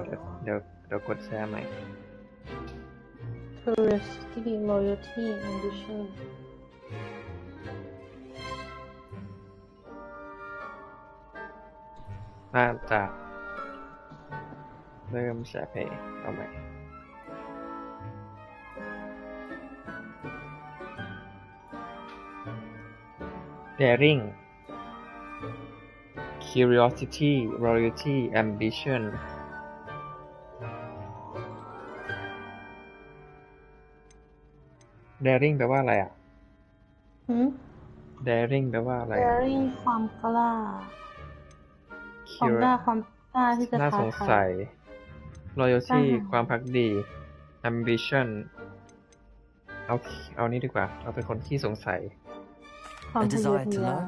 ดี๋ยวกดแชร์ใหม่ Curiosity, loyalty, ambition น่าจะเริ่มแชร์เพย์เอาใหม่ Daring Curiosity Loyalty Ambition Daring แปลว่าอะไรอ่ะ Daring แปลว่าอะไร Daring ความกล้าความกล้าที่จะ น่าสงสัย Loyalty ความภักดี Ambition เอานี่ดีกว่าเราเป็นคนขี้สงสัย A desire to learn?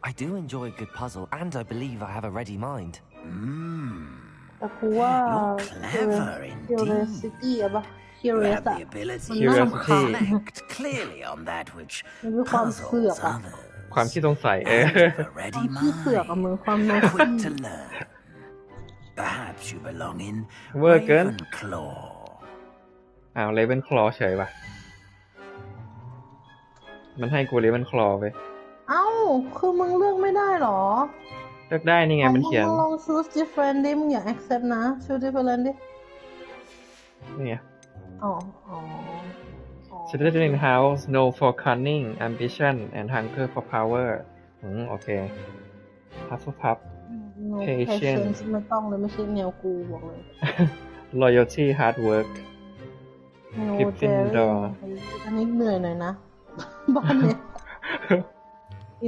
I do enjoy a good puzzle, and I believe I have a ready mind. แต่กูว่า Curiosity อะปะ Curious อะมันน่ารำคาญ clearly on that which มันคือความเสือกอะ ความขี้สงสัยความขี้เสือกอะมึงความโน้ต quick to learn. Perhaps you belong in เวอร์เกิน Ravenclaw. Ravenclaw เฉยว่ะมันให้กู Ravenclaw ไปคือมึงเลือกไม่ได้หรอ เลือกได้นี่ไงมันเขียน มึงลอง choose different ดิมึงอย่า accept นะ choose different ดิ นี่ไง Slytherin House known for cunning ambition and hunger for power โอเค Hufflepuff no Patience ไม่ต้องเลยไม่ใช่แนวกูบอกเลย Loyalty hard work no Gryffindor อันนี้เหนื่อยหน่อยนะ บ้านเนี่ย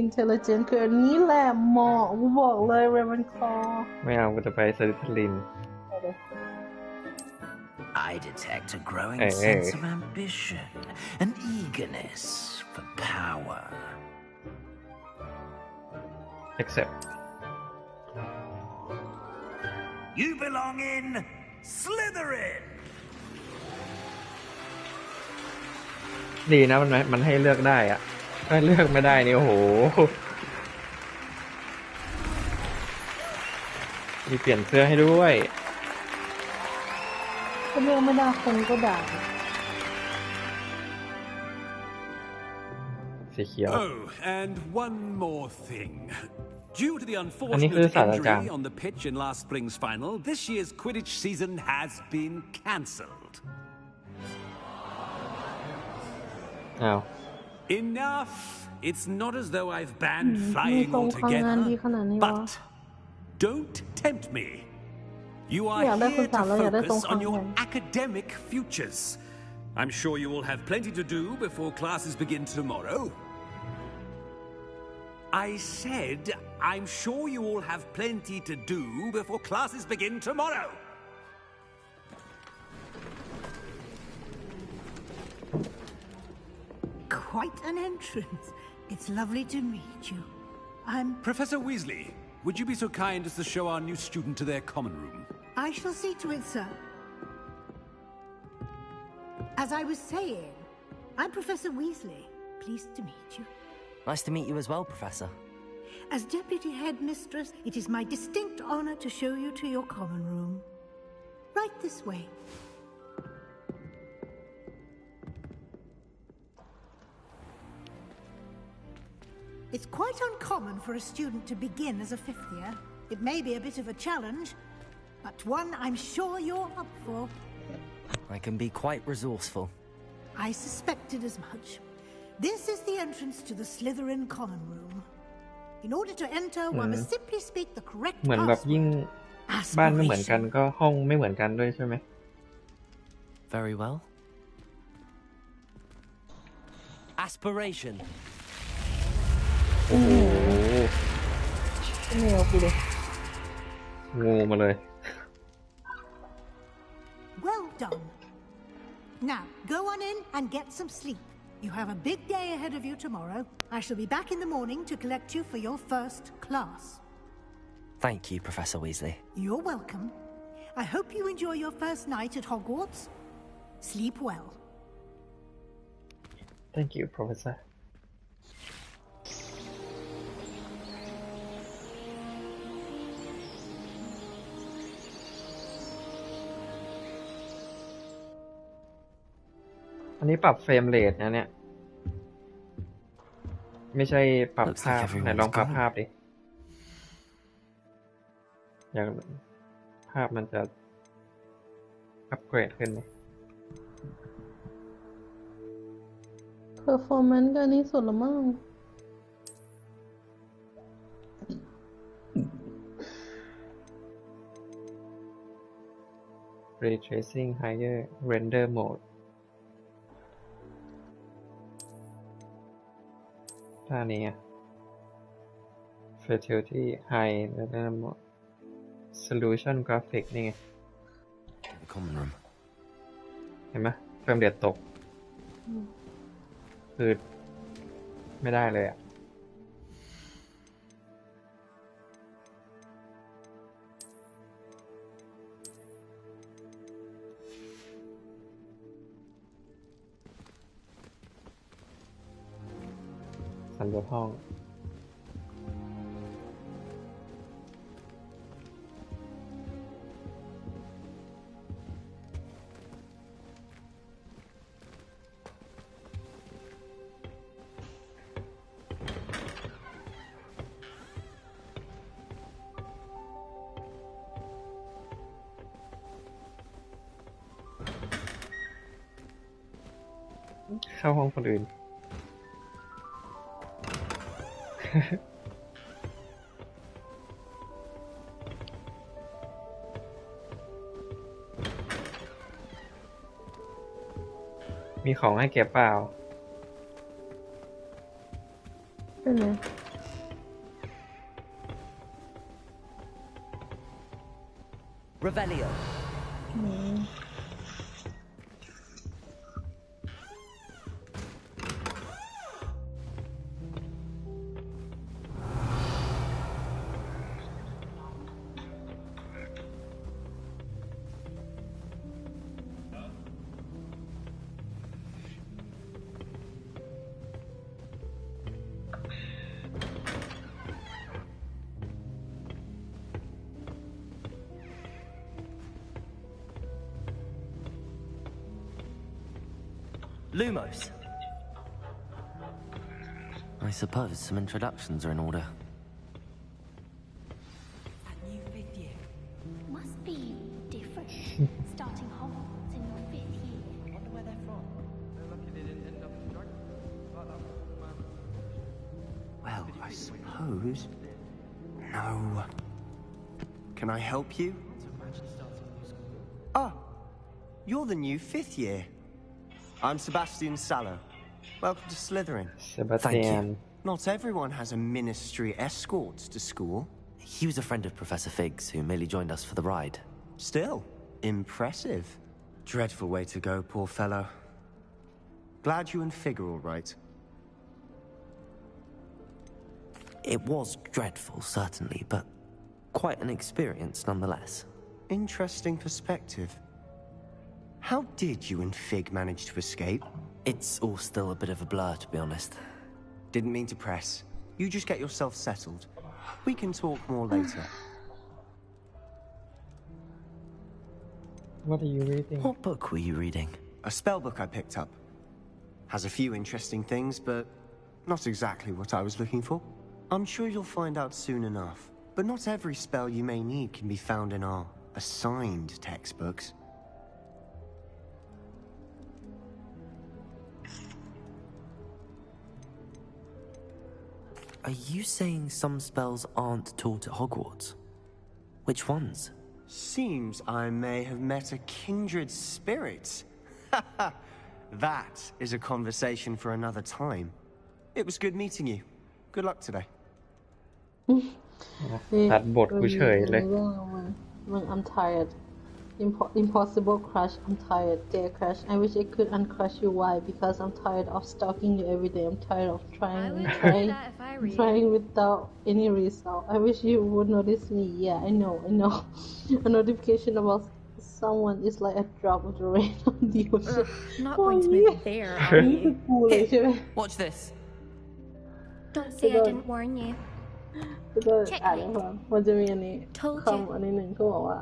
Intelligent คืออันนี้แหละเหมาะกูบอกเลย Ravenclaw ไม่เอากูจะไป Slytherin I detect a growing sense of ambition, an eagerness for power. Accept. You belong in Slytherin. ดีนะมันให้เลือกได้อะถ้าเลือกไม่ได้นี่โอ้โหมีเปลี่ยนเสื้อให้ด้วยถ้าเลือกไม่ได้คนก็ด่า สีเขียว Oh, and one more thing. Due to the อันนี้ unfortunate คือศาสตราจารย์ injury on the pitch in last spring's final, this year's Quidditch season has been cancelled. อ้าว Enough! It's not as though I've banned ไม่ flying ตรงความงานดี altogether. ขนาดนี้วะ But don't tempt me. You are อยากได้ here คุณสาม to เราอยากได้ตรง focus ควา on ม your งาน academic futures. I'm sure you will have plenty to do before classes begin tomorrow. I said, I'm sure you all have plenty to do before classes begin tomorrow. Quite an entrance. It's lovely to meet you. I'm... Professor Weasley, would you be so kind as to show our new student to their common room? I shall see to it, sir. As I was saying, I'm Professor Weasley. Pleased to meet you. Nice to meet you as well, Professor. As Deputy Headmistress, it is my distinct honor to show you to your common room. Right this way. It's quite uncommon for a student to begin as a fifth year. It may be a bit of a challenge, but one I'm sure you're up for. I can be quite resourceful. I suspected as much. This is the entrance to the Slytherin common room. In order to enter, one must simply speak the correct เหมือนแบบยิ่ง password. บ้านไม่เหมือนกันก็ห้องไม่เหมือนกันด้วยใช่ไหม Very well. Aspiration. โอ้โห แนวกูเลย งูมาเลย Well done. Now, go on in and get some sleep. You have a big day ahead of you tomorrow. I shall be back in the morning to collect you for your first class. Thank you, Professor Weasley. You're welcome. I hope you enjoy your first night at Hogwarts. Sleep well. Thank you Professor อันนี้ปรับเฟรมเรทนะเนี่ย ไม่ใช่ปรับภาพไหนลองปรับภาพดิ อยากภาพมันจะอัปเกรดขึ้นไหม performance ก็นี่สุดละมั้ง Ray Tracing Higher Render Mode ท่านี้ Fidelity High Render Mode Solution Graphic นี่ไง Common room. เห็นไหมเฟรมเรทตก คือไม่ได้เลยอ่ะ สำรวจห้อง เข้าห้องคนอื่น มีของให้เก็บเปล่า เป็นไง Revelio. Lumos. I suppose some introductions are in order. suppose. No. Can I help you? Ah, you're the new 5th year. I'm Sebastian Sallow. Welcome to Slytherin. Sebastian. Not everyone has a ministry escort to school. He was a friend of Professor Fig's who merely joined us for the ride. Still, impressive. Dreadful way to go, poor fellow. Glad you and Fig are all right. It was dreadful, certainly, but quite an experience nonetheless. Interesting perspective. How did you and Fig manage to escape? It's all still a bit of a blur, to be honest. Didn't mean to press. You just get yourself settled. We can talk more later. What are you reading? What book were you reading? A spell book I picked up. Has a few interesting things, but not exactly what I was looking for. I'm sure you'll find out soon enough. But not every spell you may need can be found in our assigned textbooks. Are you saying some spells aren't taught at Hogwarts? Which ones? Seems I may have met a kindred spirit. That is a conversation for another time. It was good meeting you. Good luck today. ตัดบทกูเฉยเลย I'm tired. Impossible crush. I'm tired. Dear crush, I wish I could uncrush you. Why? Because I'm tired of stalking you every day. I'm tired of trying without any result. I wish you would notice me. Yeah, I know. A notification about someone is like a drop of the rain on the ocean. Not going to move there, are you? Here, watch this. Don't say I didn't warn you. ก็อ่านแล้วครับมันจะมีอันนี้คำอันนี้หนึ่งก็บอกว่า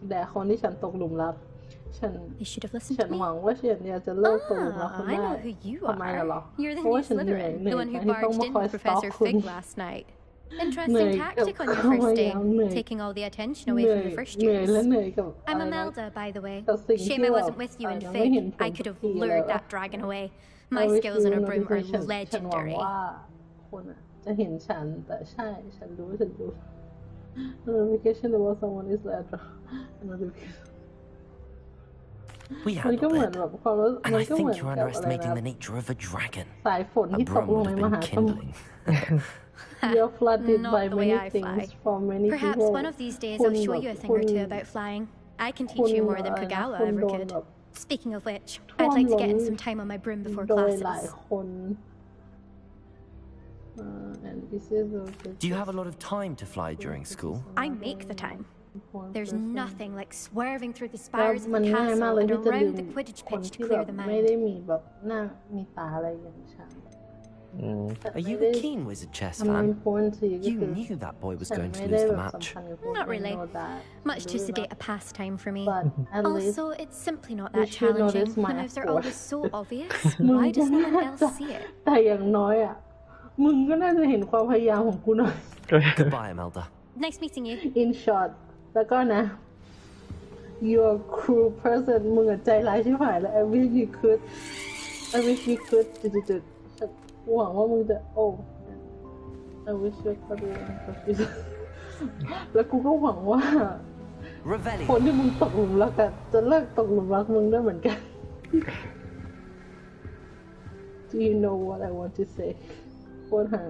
แด่คนที่ฉันตกหลุมรักฉันหวังว่าฉันอยากจะเลิกตกหลุมรักคุณได้ทำไมเหรอเพราะว่าฉันเหนื่อยที่ต้องมาคอยสต็อกคุณ Interesting tactic on your first day, taking all the attention away from your first years. I'm Imelda, by the way. Shame I wasn't with you in Fig. I could have lured that dragon away. My skills on a broom are legendary. จะเห็นฉันแต่ใช่ฉันรู้ notification about someone is like notification We handled it. And I think you're underestimating the nature of a dragon. สายฝนที่ตกลงในมหาสมุทร You're flooded by many things from many people. Perhaps one of these days I'll show you a thing or two about flying. I can teach you more than Kagawa ever could. Speaking of which, I'd like to get in some time on my broom before classes. Do you have a lot of time to fly during school? I make the time. There's nothing like swerving through the spires of the castle and around the Quidditch pitch to clear the mind. Are you a keen Wizard chess fan? You knew that boy was going to lose the match. Not really. Much too sedate a pastime for me. Also, it's simply not that challenging. The moves are always so obvious. Why does no one else see it? แต่อย่างน้อยอ่ะมึงก็น่าจะเห็นความพยายามของกูหน่อย Goodbye, Imelda. Nice meeting you. In short แล้วก็นะ You're a cruel person มึงอะใจร้ายชิบหายแล้ว I wish you could จุดๆหวังว่ามึงจะโอ้ I wish you could แล้วกูก็หวังว่าคนที่มึงตกหลุมรักอะจะเลิกตกหลุมรักมึงได้เหมือนกัน Do you know what I want to say โคตรหา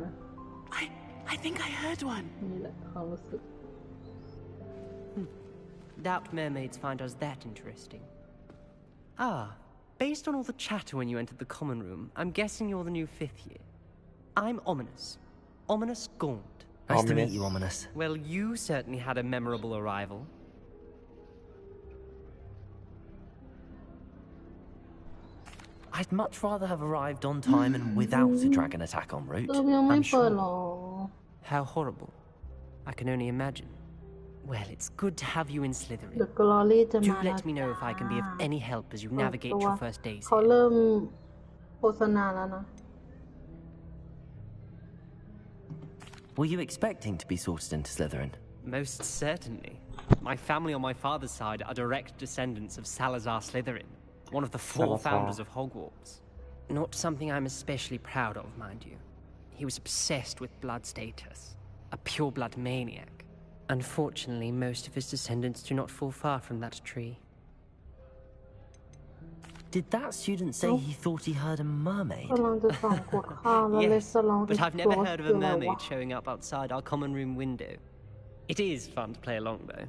I think I heard one. นี่แหละความรู้สึก Doubt mermaids find us that interesting. Ah, based on all the chatter when you entered the common room, I'm guessing you're the new 5th year. I'm Ominous. Ominous Gaunt. Nice to meet you, Ominous. Well, you certainly had a memorable arrival. I'd much rather have arrived on time and without a dragon attack en route. I'm sure. How horrible. I can only imagine. Well, it's good to have you in Slytherin. Do let me know if I can be of any help as you navigate your first days here. เขาเริ่มโฆษณาแล้วนะ Were you expecting to be sorted into Slytherin? Most certainly. My family on my father's side are direct descendants of Salazar Slytherin, one of the 4 founders of Hogwarts. Not something I'm especially proud of, mind you. He was obsessed with blood status. A pure-blood maniac. Unfortunately, most of his descendants do not fall far from that tree. Did that student say he thought he heard a mermaid? Yes, but I've never heard of a mermaid showing up outside our common room window. It is fun to play along, though.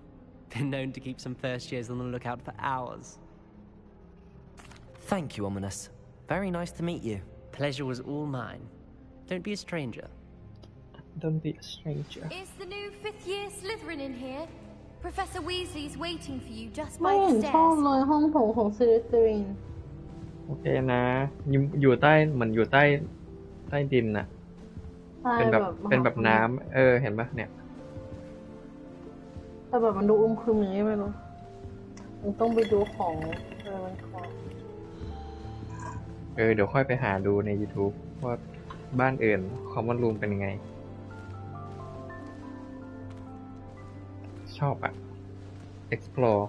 Been known to keep some first years on the lookout for hours. Thank you, Ominous. Very nice to meet you. Pleasure was all mine. Don't be a stranger. Don't be a stranger. Is the new 5th year Slytherin in here? Professor Weasley's waiting for you just by the stairs. ชอบเลยห้องโถงของ Slytherin โอเคนะอยู่ใต้เหมือนอยู่ใต้ดินน่ะเป็นแบบน้ำเห็นปะเนี่ยแต่แบบมันดูครึมอย่างนี้ไม่รู้มันต้องไปดูของมันของเดี๋ยวค่อยไปหาดูใน YouTube ว่าบ้านอื่นคอมมอนรูมเป็นยังไงชอบอะ explore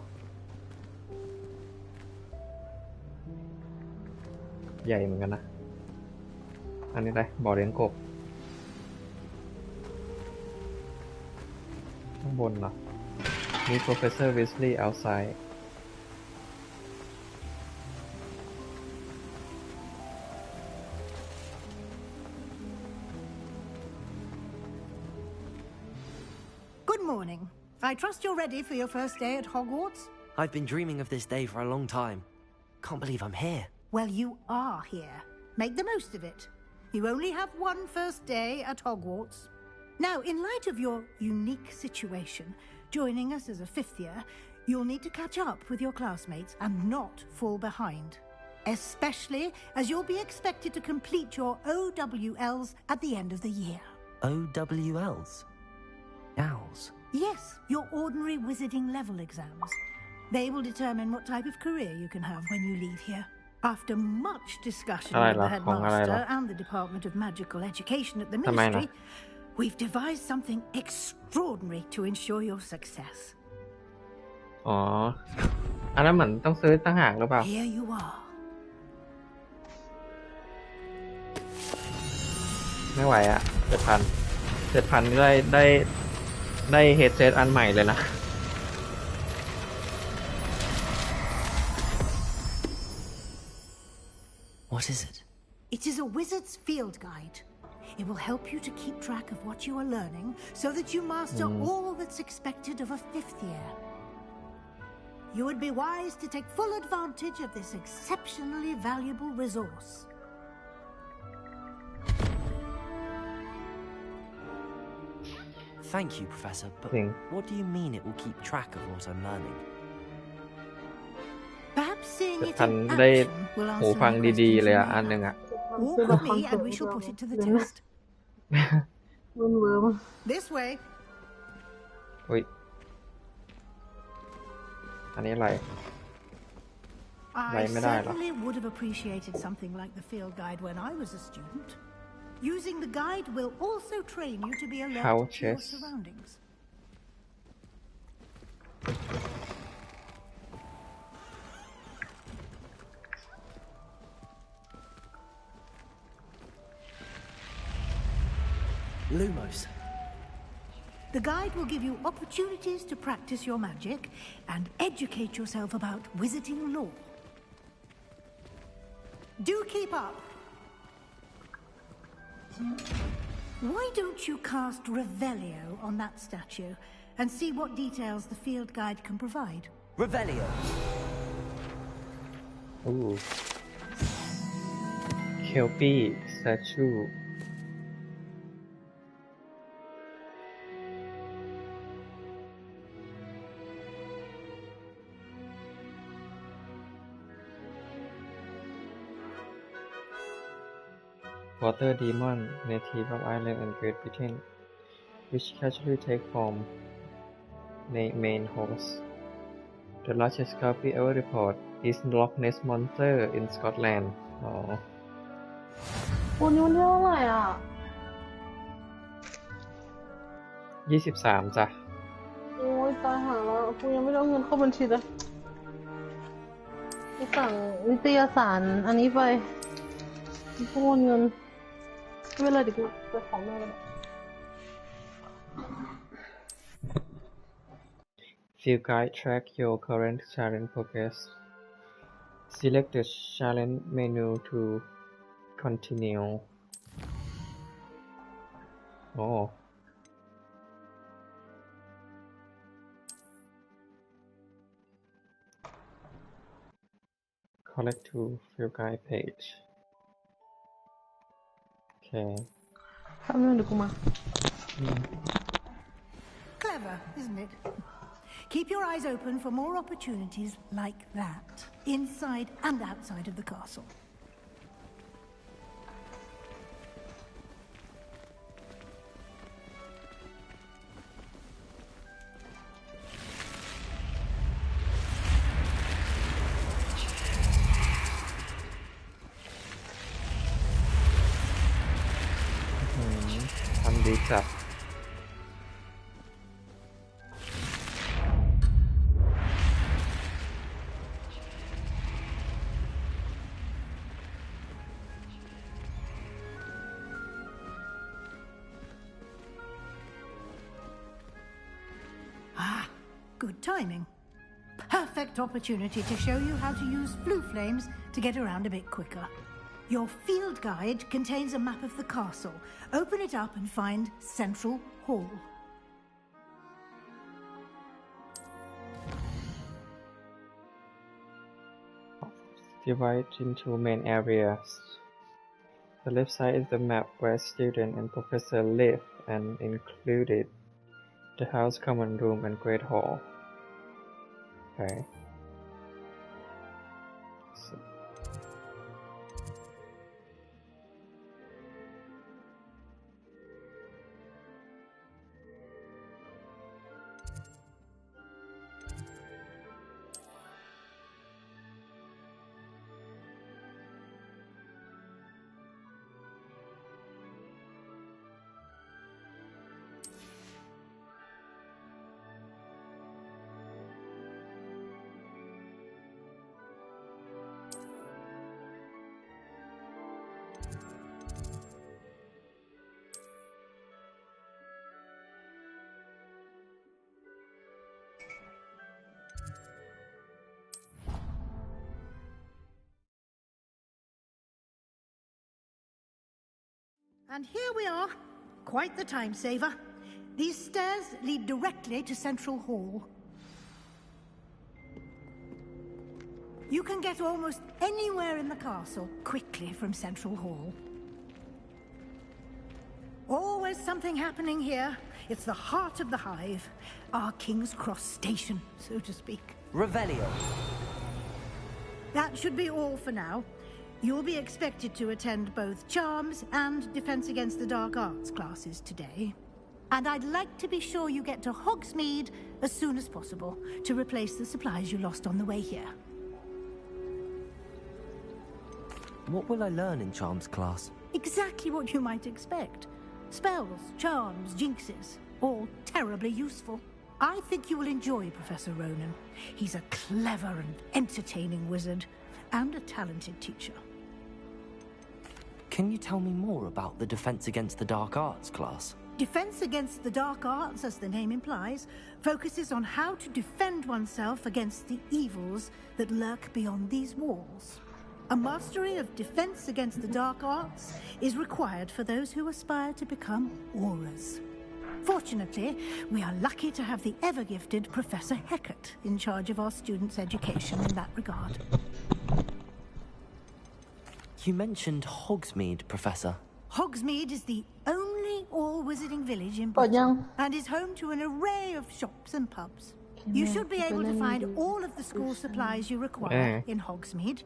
ใหญ่เหมือนกันนะอันนี้อะไรบ่อเลี้ยงกบข้างบนเหรอมี Professor Weasley outside Good morning. I trust you're ready for your first day at Hogwarts? I've been dreaming of this day for a long time. Can't believe I'm here. Well, you are here. Make the most of it. You only have one first day at Hogwarts. Now, in light of your unique situation, joining us as a 5th year, you'll need to catch up with your classmates and not fall behind. Especially as you'll be expected to complete your OWLs at the end of the year. OWLs? Owls? Yes, your ordinary wizarding level exams. They will determine what type of career you can have when you leave here. After much discussion with the headmaster and the Department of Magical Education at the Ministry, we've devised something extraordinary to ensure your success. อ๋ออันนั้นเหมือนต้องซื้อต่างหากหรือเปล่า Here you are. ไม่ไหวอะ7,000นี่ได้เฮดเซตอันใหม่เลยนะ What is it? It is a wizard's field guide. It will help you to keep track of what you are learning so that you master all that's expected of a 5th year. You would be wise to take full advantage of this exceptionally valuable resource. Thank you, Professor, but what do you mean it will keep track of what I'm learning? Perhaps seeing it ทัน in ได้ action will หู answer ฟัง any ดี questions ๆเลย you อ่ะ may อันหนึ่ง have. อ่ะ Walk with me and we shall put it to the test. This way. อุ้ยอันนี้อะไร I certainly would have appreciated something like the field guide when I was a student. Using the guide will also train you to be alert to your surroundings. Lumos. The guide will give you opportunities to practice your magic and educate yourself about wizarding lore. Do keep up. Why don't you cast Revelio on that statue and see what details the field guide can provide? Revelio. Ooh. Kelpie statue. Water demon, native of Ireland and Great Britain, which casually take form main host. The largest copy ever reported is Loch Ness Monster in Scotland. อ๋อ วันนี้วันที่เท่าไหร่อ่ะ 23จ้ะ โอ้ยตายหาแล้วกูยังไม่ได้เอาเงินเข้าบัญชีเลยไปสั่งนิตยสารอันนี้ไปโอนเงิน ไม่เป็นไรเดี๋ยวกูไปของหน้าแล้ว Field Guide track your current challenge progress. Select the challenge menu to continue. Oh. Collect to Field Guide page. Okay. ทำเรื่องเดี๋ยวกูมา Clever, isn't it? Keep your eyes open for more opportunities like that, inside and outside of the castle. Undead. Ah, good timing. Perfect opportunity to show you how to use flue flames to get around a bit quicker. Your field guide contains a map of the castle. Open it up and find Central Hall. Divide into main areas. The left side is the map where student and professor live and included the house, common room, and great hall. Okay. So. And here we are. Quite the time saver. These stairs lead directly to Central Hall. You can get almost anywhere in the castle quickly from Central Hall. Always something happening here. It's the heart of the hive. Our King's Cross station, so to speak. Revelio. That should be all for now. You'll be expected to attend both Charms and Defense Against the Dark Arts classes today. And I'd like to be sure you get to Hogsmeade as soon as possible to replace the supplies you lost on the way here. What will I learn in Charms class? Exactly what you might expect. Spells, charms, jinxes, all terribly useful. I think you will enjoy Professor Ronan. He's a clever and entertaining wizard, and a talented teacher. Can you tell me more about the Defense Against the Dark Arts class? Defense Against the Dark Arts, as the name implies, focuses on how to defend oneself against the evils that lurk beyond these walls. A mastery of Defense Against the Dark Arts is required for those who aspire to become Aurors. Fortunately, we are lucky to have the ever-gifted Professor Hecat in charge of our students' education in that regard. You mentioned Hogsmeade, Professor. Hogsmeade is the only all-wizarding village in Britain and is home to an array of shops and pubs. You should be able to find all of the school supplies you require in Hogsmeade.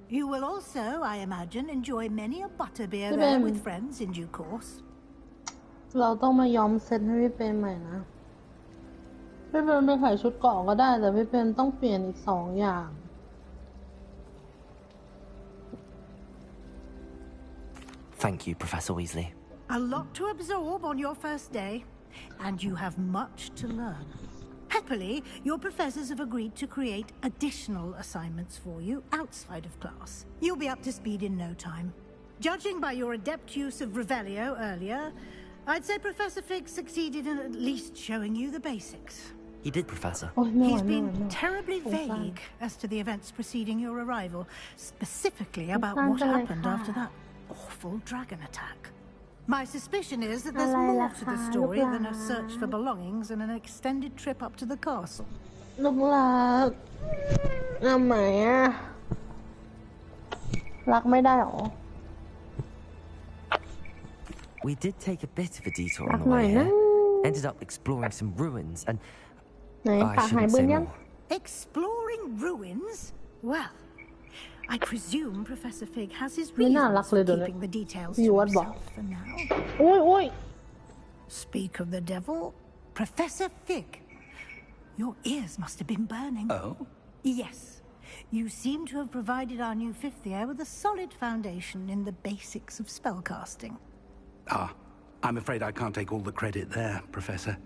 You will also, I imagine, enjoy many a butterbeer there with friends in due course. เราต้องมายอมเซ็ตให้พี่เปรมใหม่นะพี่เปรมไปขายชุดเกราะก็ได้แต่พี่เปรมต้องเปลี่ยนอีก2 อย่าง Thank you, Professor Weasley. A lot to absorb on your first day, and you have much to learn. Happily, your professors have agreed to create additional assignments for you outside of class. You'll be up to speed in no time. Judging by your adept use of Revelio earlier, I'd say Professor Fig succeeded in at least showing you the basics. He did, Professor. He's been terribly vague as to the events preceding your arrival, specifically about what happened after that awful dragon attack. My suspicion is that there's more to the story than a search for belongings and an extended trip up to the castle. ลูกรักทำไมอะรักไม่ได้หรอ We did take a bit of a detour on the way here. Ended up exploring some ruins and... I shouldn't say more. Exploring ruins? Well, I presume Professor Fig has his reasons for keeping the details to himself for now. Speak of the devil, Professor Fig. Your ears must have been burning. Oh? Yes. You seem to have provided our new fifth year with a solid foundation in the basics of spellcasting. Ah, I'm afraid I can't take all the credit there, Professor.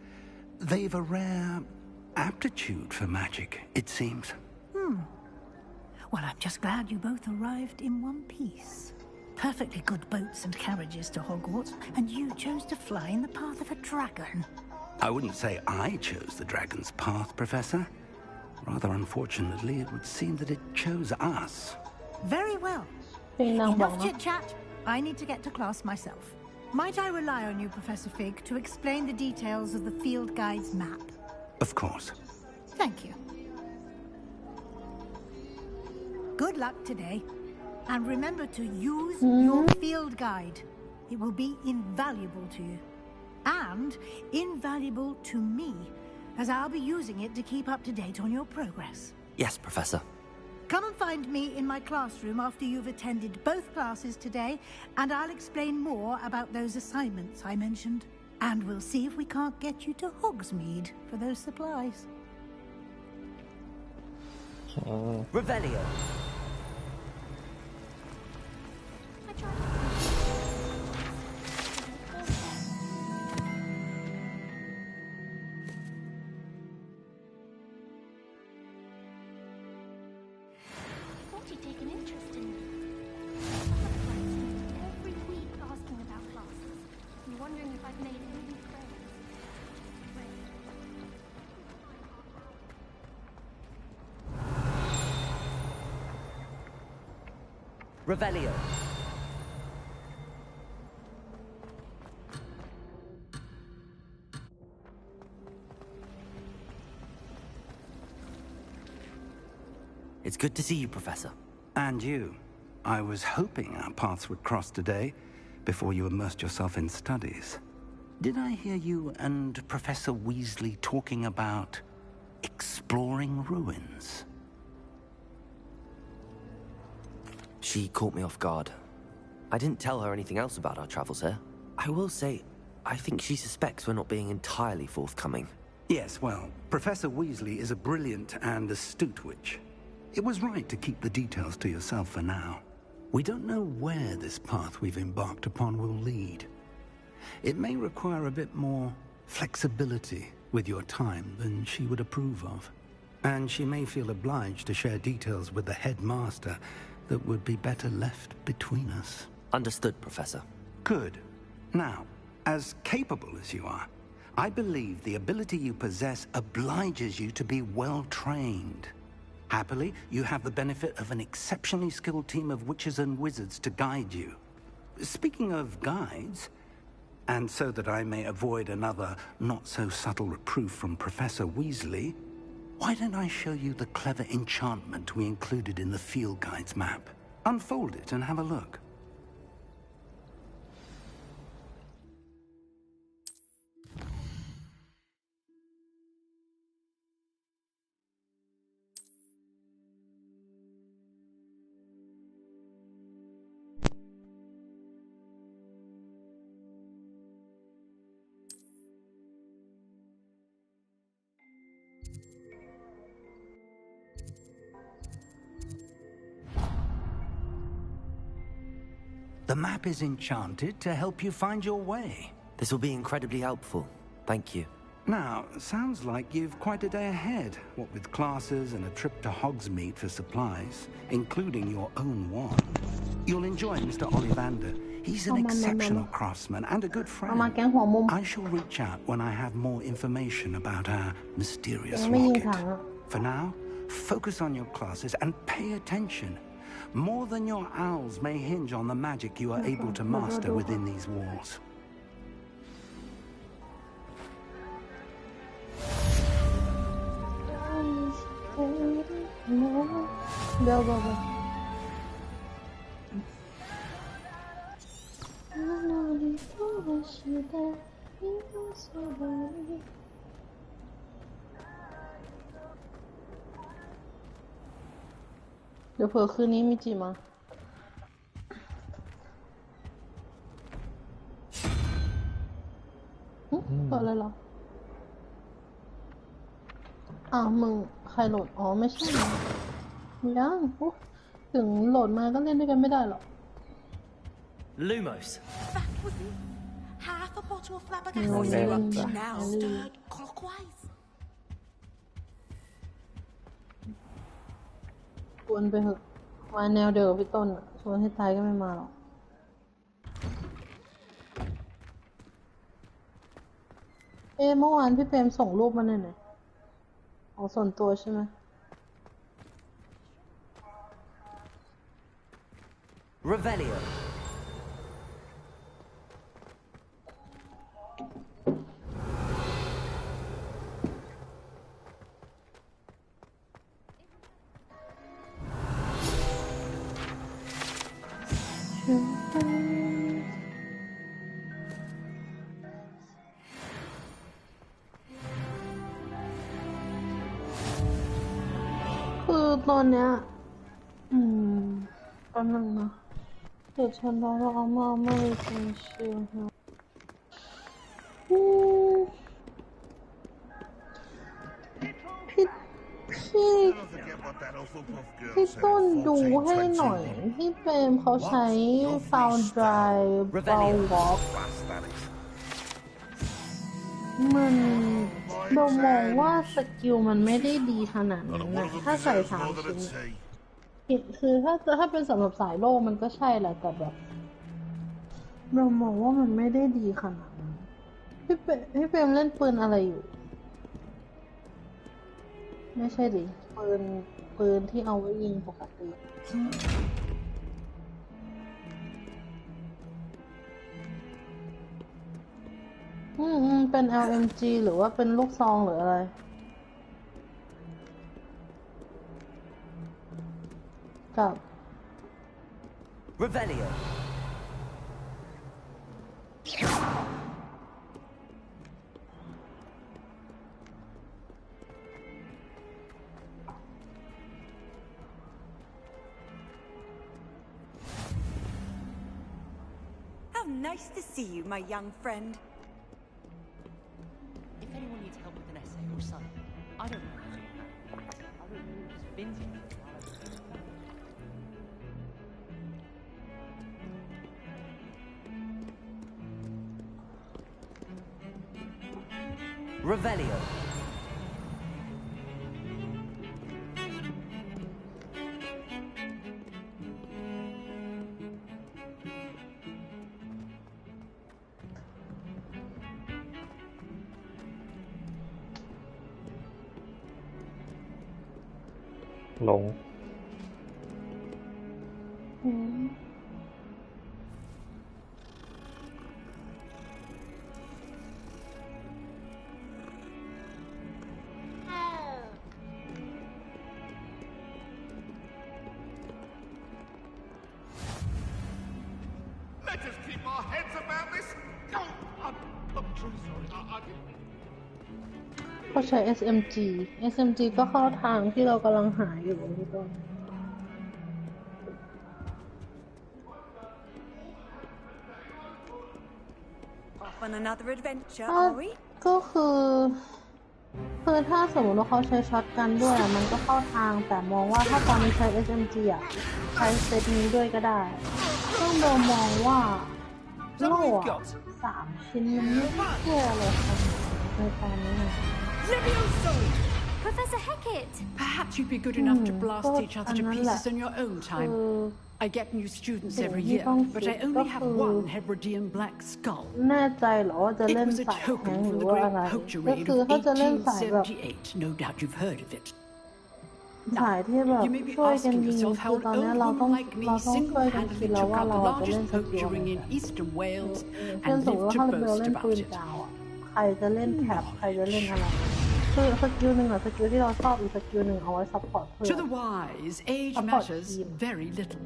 They've a rare aptitude for magic, it seems. Well, I'm just glad you both arrived in one piece. Perfectly good boats and carriages to Hogwarts, and you chose to fly in the path of a dragon. I wouldn't say I chose the dragon's path, Professor. Rather unfortunately, it would seem that it chose us. Very well. Enough chit-chat. I need to get to class myself. Might I rely on you, Professor Fig, to explain the details of the field guide's map? Of course. Thank you. Good luck today. And remember to use your field guide. It will be invaluable to you. And invaluable to me, as I'll be using it to keep up to date on your progress. Yes, Professor. Come and find me in my classroom after you've attended both classes today, and I'll explain more about those assignments I mentioned. And we'll see if we can't get you to Hogsmeade for those supplies. Revelio. Revelio. It's good to see you, Professor. And you. I was hoping our paths would cross today, before you immersed yourself in studies. Did I hear you and Professor Weasley talking about exploring ruins? She caught me off guard. I didn't tell her anything else about our travels here. I will say, I think she suspects we're not being entirely forthcoming. Yes, well, Professor Weasley is a brilliant and astute witch. It was right to keep the details to yourself for now. We don't know where this path we've embarked upon will lead. It may require a bit more flexibility with your time than she would approve of. And she may feel obliged to share details with the headmaster that would be better left between us. Understood, Professor. Good. Now, as capable as you are, I believe the ability you possess obliges you to be well-trained. Happily, you have the benefit of an exceptionally skilled team of witches and wizards to guide you. Speaking of guides, and so that I may avoid another not-so-subtle reproof from Professor Weasley, why don't I show you the clever enchantment we included in the field guide's map? Unfold it and have a look. The map is enchanted to help you find your way. This will be incredibly helpful. Thank you. Now, sounds like you've quite a day ahead, what with classes and a trip to Hogsmeade for supplies, including your own wand. You'll enjoy Mr. Ollivander. He's an exceptional craftsman and a good friend. I shall reach out when I have more information about our mysterious rocket. For now, focus on your classes and pay attention. More than your owls may hinge on the magic you are able to master within these walls.เดี๋ยวเผื่อคืนนี้มีจีมาเปิดเลยเหรอมึงใครโหลดไม่ใช่ยังถึงโหลดมาก็เล่นด้วยกันไม่ได้หรอก Lumos. That was it. Half a bottle of flabbergasted. Now stirred clockwise. ชวนไปเถอะมาแนวเดิมพี่ต้นชวนให้ตายก็ไม่มาหรอกเมื่อวานพี่เปรมส่งรูปมาหน่อยของส่วนตัวใช่ไหม Revelio.คือตอนเนี้ยตอนนึงนะเดี๋ยวฉันรอมาไม่เป็นเชื่อนะพี่ต้นดูให้หน่อยพี่เปรมเขาใช้ Found Drive เบา Walk มันเรามองว่าสกิลมันไม่ได้ดีขนาดนั้นนะถ้าใส่3 ชิ้นคือถ้าเป็นสำหรับสายโล่มันก็ใช่แหละแต่แบบเรามองว่ามันไม่ได้ดีขนาดนั้นพี่เปรมเล่นปืนอะไรอยู่ไม่ใช่ดิปืนที่เอาไว้ยิงปกติเป็น LMG หรือว่าเป็นลูกซองหรืออะไรกับ Revelio. How nice to see you, my young friend. If anyone needs help with an essay or something, I don't know. I don't know, just vintage. Revelio. Long. Let us keep our heads about this. Oh, I'm truly sorry. I didn't. เขาใช้ SMG ก็เข้าทางที่เรากำลังหาอยู่พี่ต้น Off on another adventure, are we? ก็คือถ้าสมมติว่าเขาใช้ช็อตกันด้วยมันก็เข้าทางแต่มองว่าถ้าตอนนี้ใช้ SMG ใช้เซตนี้ด้วยก็ได้ซึ่งเรามองว่าโล่3 ชิ้นมันไม่เกี่ยวเลยในตอนนี้Professor Hecat! Perhaps you'd be good enough to blast each other to pieces in your own time. I get new students every year, but I only have one Hebridean black skull. แน่ใจเหรอว่าจะเล่น It was a สายแทง token หรื from อ the ว่า great อะไร poacher ก็ raid คือ of เขาจะเล่นสายแบบ 1878. No doubt you've heard of it. สายที่แบบ You may be ช่วยกัน asking ยิง yourself คื how อ an ตอนนี้ old เราต้อง woman like me ช่วยกันคิด single-handedly แล้ว took ว่า out เรา the จะเล่น largest สกิล poacher อะไร ring in กัน eastern Wales เช่น and สมมติ lived ว่า to ถ้าเบล boast เล่นปืน about it. กาวอ่ะใครจะเล่นแท็บใครจะเล่นอะไรคือสกิลหนึ่งอ่ะสกิลที่เราชอบอีกสกิลหนึ่งเอาไว้ซัพพอร์ตเพื่อ To น the wise, age Support matters team. very little.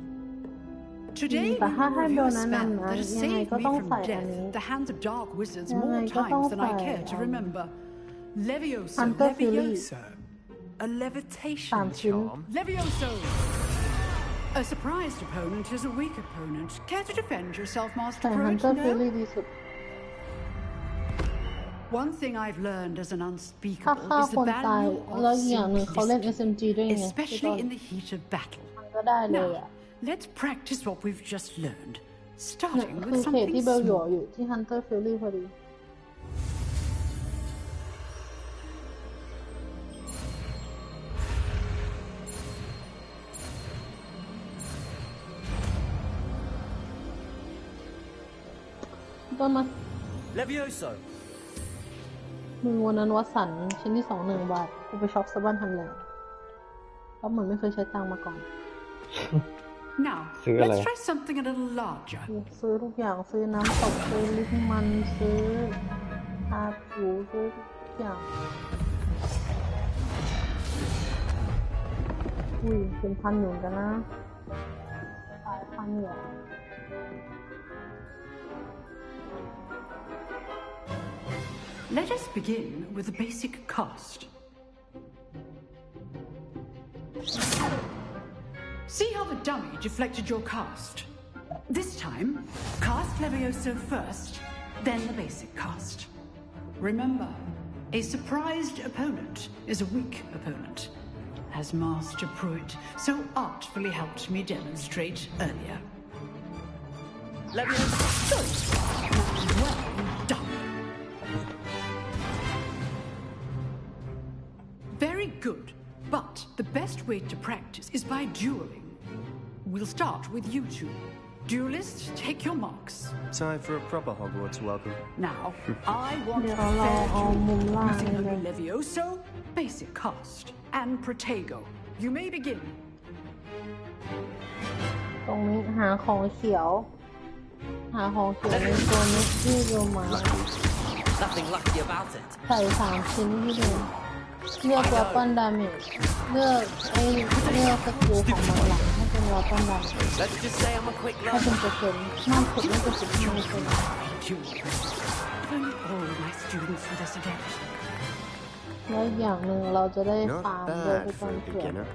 Today, แต่ we ถ้า will ให้เบ review ล a แนะ spell นำนะ that has ยังไง saved ก็ me ต้อง from ใส่อัน death นี้ at the hands of dark wizards ยังไง more ก็ต้อง times than ใส่ I care to remember. Levioso, Hunter Fury Levioso. A levitation สามชิ้น charm. Levioso. A surprised opponent is a weak opponent. Care to defend yourself, ใส่ Master Hunter Pruitt? Fury No? ดีสุด One thing I've learned as an ถ้า unspeakable ฆ่า is ค the นตาย value แล้ว of อีกอย่างหนึ่งเขาเล่น SMG ด้วยไงที่ตอ especially น in the heat of battle. มันก็ได้เลย Now, อ่ะ let's practice what we've just learned, เนี่ย starting คือ with เพจ something ที่เบลอยู่ small. อยู่ที่ Hunter Fury พอดี ต้นมา Levioso! มึงวันนั้นวัดสันชิ้นที่1 บาทกูไปช็อปสบันทันเลยเพราะเหมือนไม่เคยใช้ตังค์มาก่อน Now, ซื้ออะไร let's try something a little larger. ซื้อทุกอย่างซื้อน้ำตกซื้อลิ้นมันซื้อทาผิวซื้อทุกอย่างอุ้ยเป็นพันอยู่กันนะขายพันอยู่ Let us begin with the basic cost. See how the dummy deflected your cast? This time, cast Levioso first, then the basic cast. Remember, a surprised opponent is a weak opponent, as Master Pruitt so artfully helped me demonstrate earlier. Levioso! Good. Well done. Very good, but the best way to practice is by dueling. We'll start with you two. Duelists, take your marks. Time for a proper Hogwarts welcome. Now, I want Yeah, fair I'll duel move using line. only Levioso, basic cast, and Protego. You may begin. ตรงนี้หาของเขียว หาของเขียวในตัวนี้ที่โยมา Nothing lucky about it. ใส่3 ชิ้นที่เดิมเลือก weapon damage เลือกสกิลของมันหลังให้เป็น weapon damage Let's just say I'm a quick ให้เป็น learner. เปอร์เซ็นต์มากสุดน่าจะ15% If only all my students were this adept. แล้วอย่างหนึ่งเราจะได้ Not ฟาร์มโดย bad ไปตอ for น a เผื่อ beginner.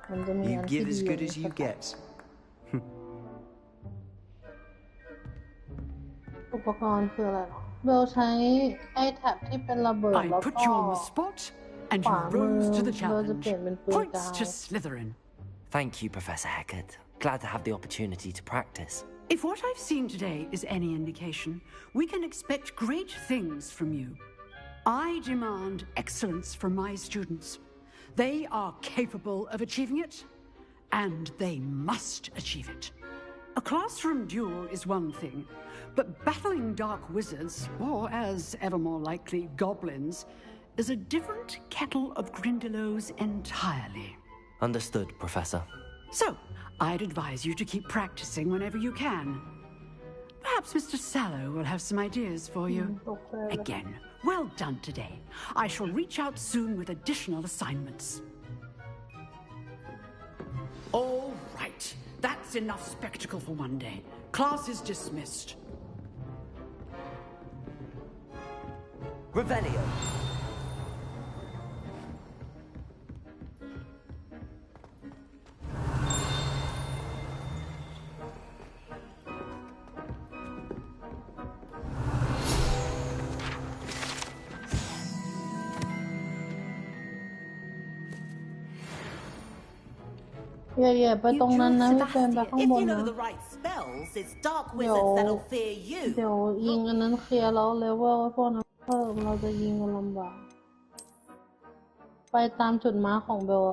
มันจะมีอั You นที่ give ดี as อยู่ good as you get. อุปกรณ์คืออะไรหรอเบลใช้ไอ้แท็บที่เป็นระเบิด I แล้ว put ก็ you on the spot, and ข you วามือ rose to the เบลจะ challenge. เปลี่ยนเป็นปืน Points กาว to Slytherin. Thank you, Professor Heckert. Glad to have the opportunity to practice. If what I've seen today is any indication, we can expect great things from you. I demand excellence from my students. They are capable of achieving it, and they must achieve it. A classroom duel is one thing, but battling dark wizards, or as ever more likely, goblins, is a different kettle of Grindylows entirely. Understood, Professor. So, I'd advise you to keep practicing whenever you can. Perhaps Mr. Sallow will have some ideas for you. Again, well done today. I shall reach out soon with additional assignments. All right. That's enough spectacle for one day. Class is dismissed. Revelio. Yeah, ไปตรงนั้นนะพี่เป็นไปข้าง If บน you นะ know the right spells, it's dark เดี๋ยว wizards that'll fear you. เดี๋ยวยิงอันนั้นเคลียร์แล้วเลเวลพวกนั้นเพิ่มเราจะยิงกันลำบากไปตามจุดม้าของเบล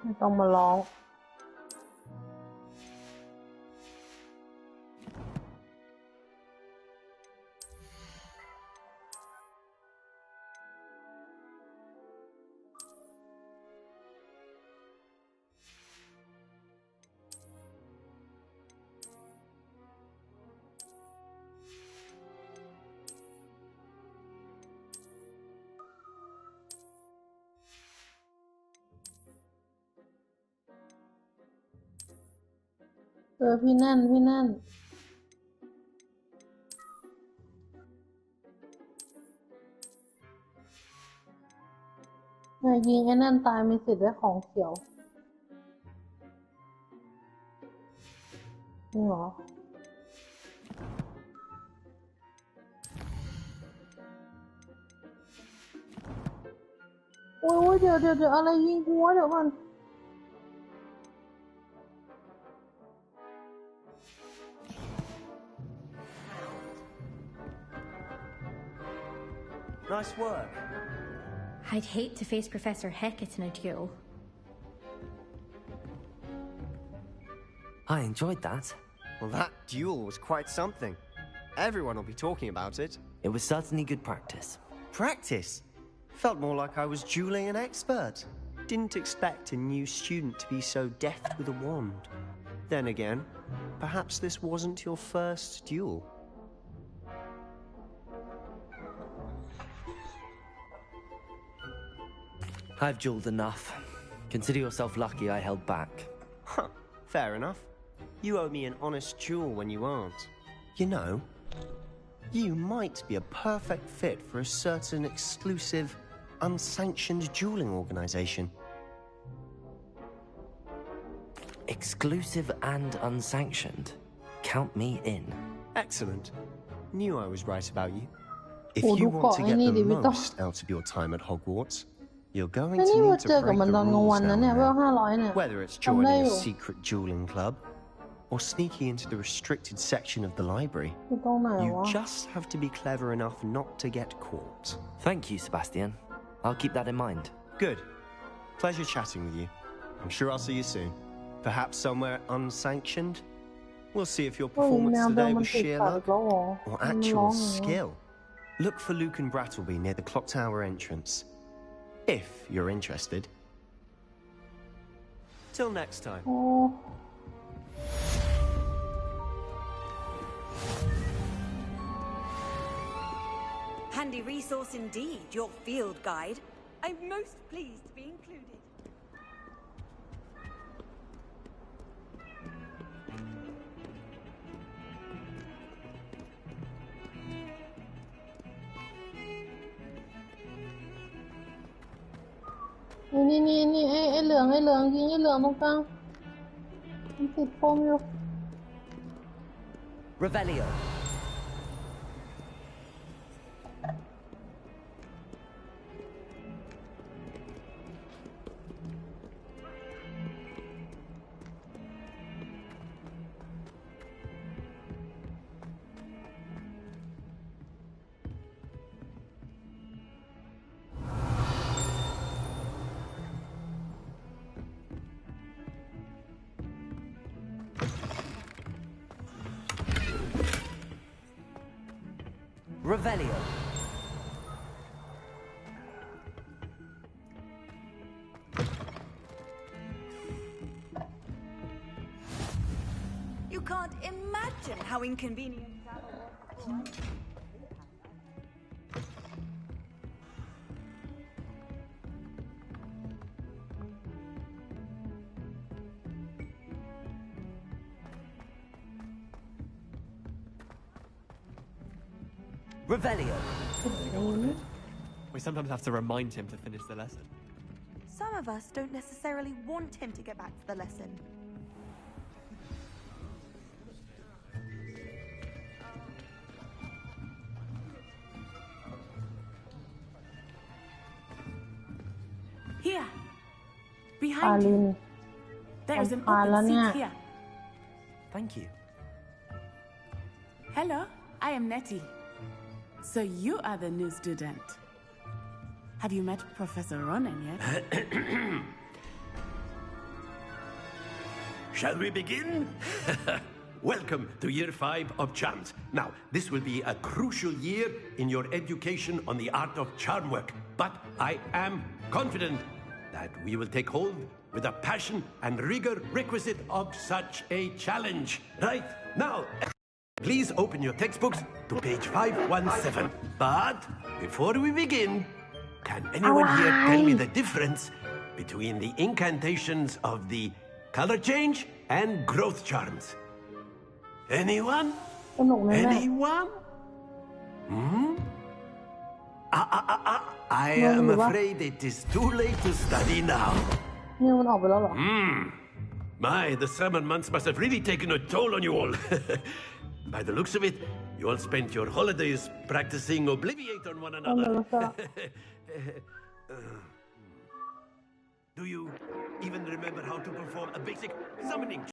ไม่ต้องมาร้องพี่แน่นยิงไอ้นั่นตายมีสิทธิ์ได้ของเขียวนี่เหรอโอ้ยเดี๋ยวอะไรยิงหัวเดี๋ยวมันNice work. I'd hate to face Professor Hecat in a duel. I enjoyed that. Well, that duel was quite something. Everyone will be talking about it. It was certainly good practice. Practice? Felt more like I was dueling an expert. Didn't expect a new student to be so deft with a wand. Then again, perhaps this wasn't your first duel. I've dueled enough. Consider yourself lucky I held back. Huh, fair enough. You owe me an honest duel when you aren't. You know, you might be a perfect fit for a certain exclusive, unsanctioned dueling organization. Exclusive and unsanctioned? Count me in. Excellent. Knew I was right about you. If you want to get the most out of your time at Hogwarts, you're going to need to break the rules now and then. Whether it's joining a secret dueling club or sneaking into the restricted section of the library, you just have to be clever enough not to get caught. Thank you, Sebastian. I'll keep that in mind. Good. Pleasure chatting with you. I'm sure I'll see you soon. Perhaps somewhere unsanctioned? We'll see if your performance today was sheer luck or actual skill. Look for Luke and Brattleby near the clock tower entrance. If you're interested. Till next time. Handy resource indeed, your field guide. I'm most pleased to be included.นี่ไอ้เหลืองยิงไอ้เหลืองตรงกลางมันติดโฟมอยู่ Revelio. Revelio. You can't imagine how inconvenient that was. Revelio. We sometimes have to remind him to finish the lesson. Some of us don't necessarily want him to get back to the lesson. Here, behind you. There is an open seat here. Thank you. Hello, I am Nettie. So you are the new student. Have you met Professor Ronan yet? shall we begin? Welcome to Year 5 of Charms. Now, this will be a crucial year in your education on the art of charm work. But I am confident that we will take hold with the passion and rigor requisite of such a challenge. Right, now, please open your textbooks to page 517. But before we begin, can anyone here tell me the difference between the incantations of the color change and growth charms? Anyone? Anyone? Hmm? I am afraid it is too late to study now. My, the summer months must have really taken a toll on you all. By the looks of it, you all spent your holidays practicing Obliviate on one another. Do you even remember how to perform a basic summoning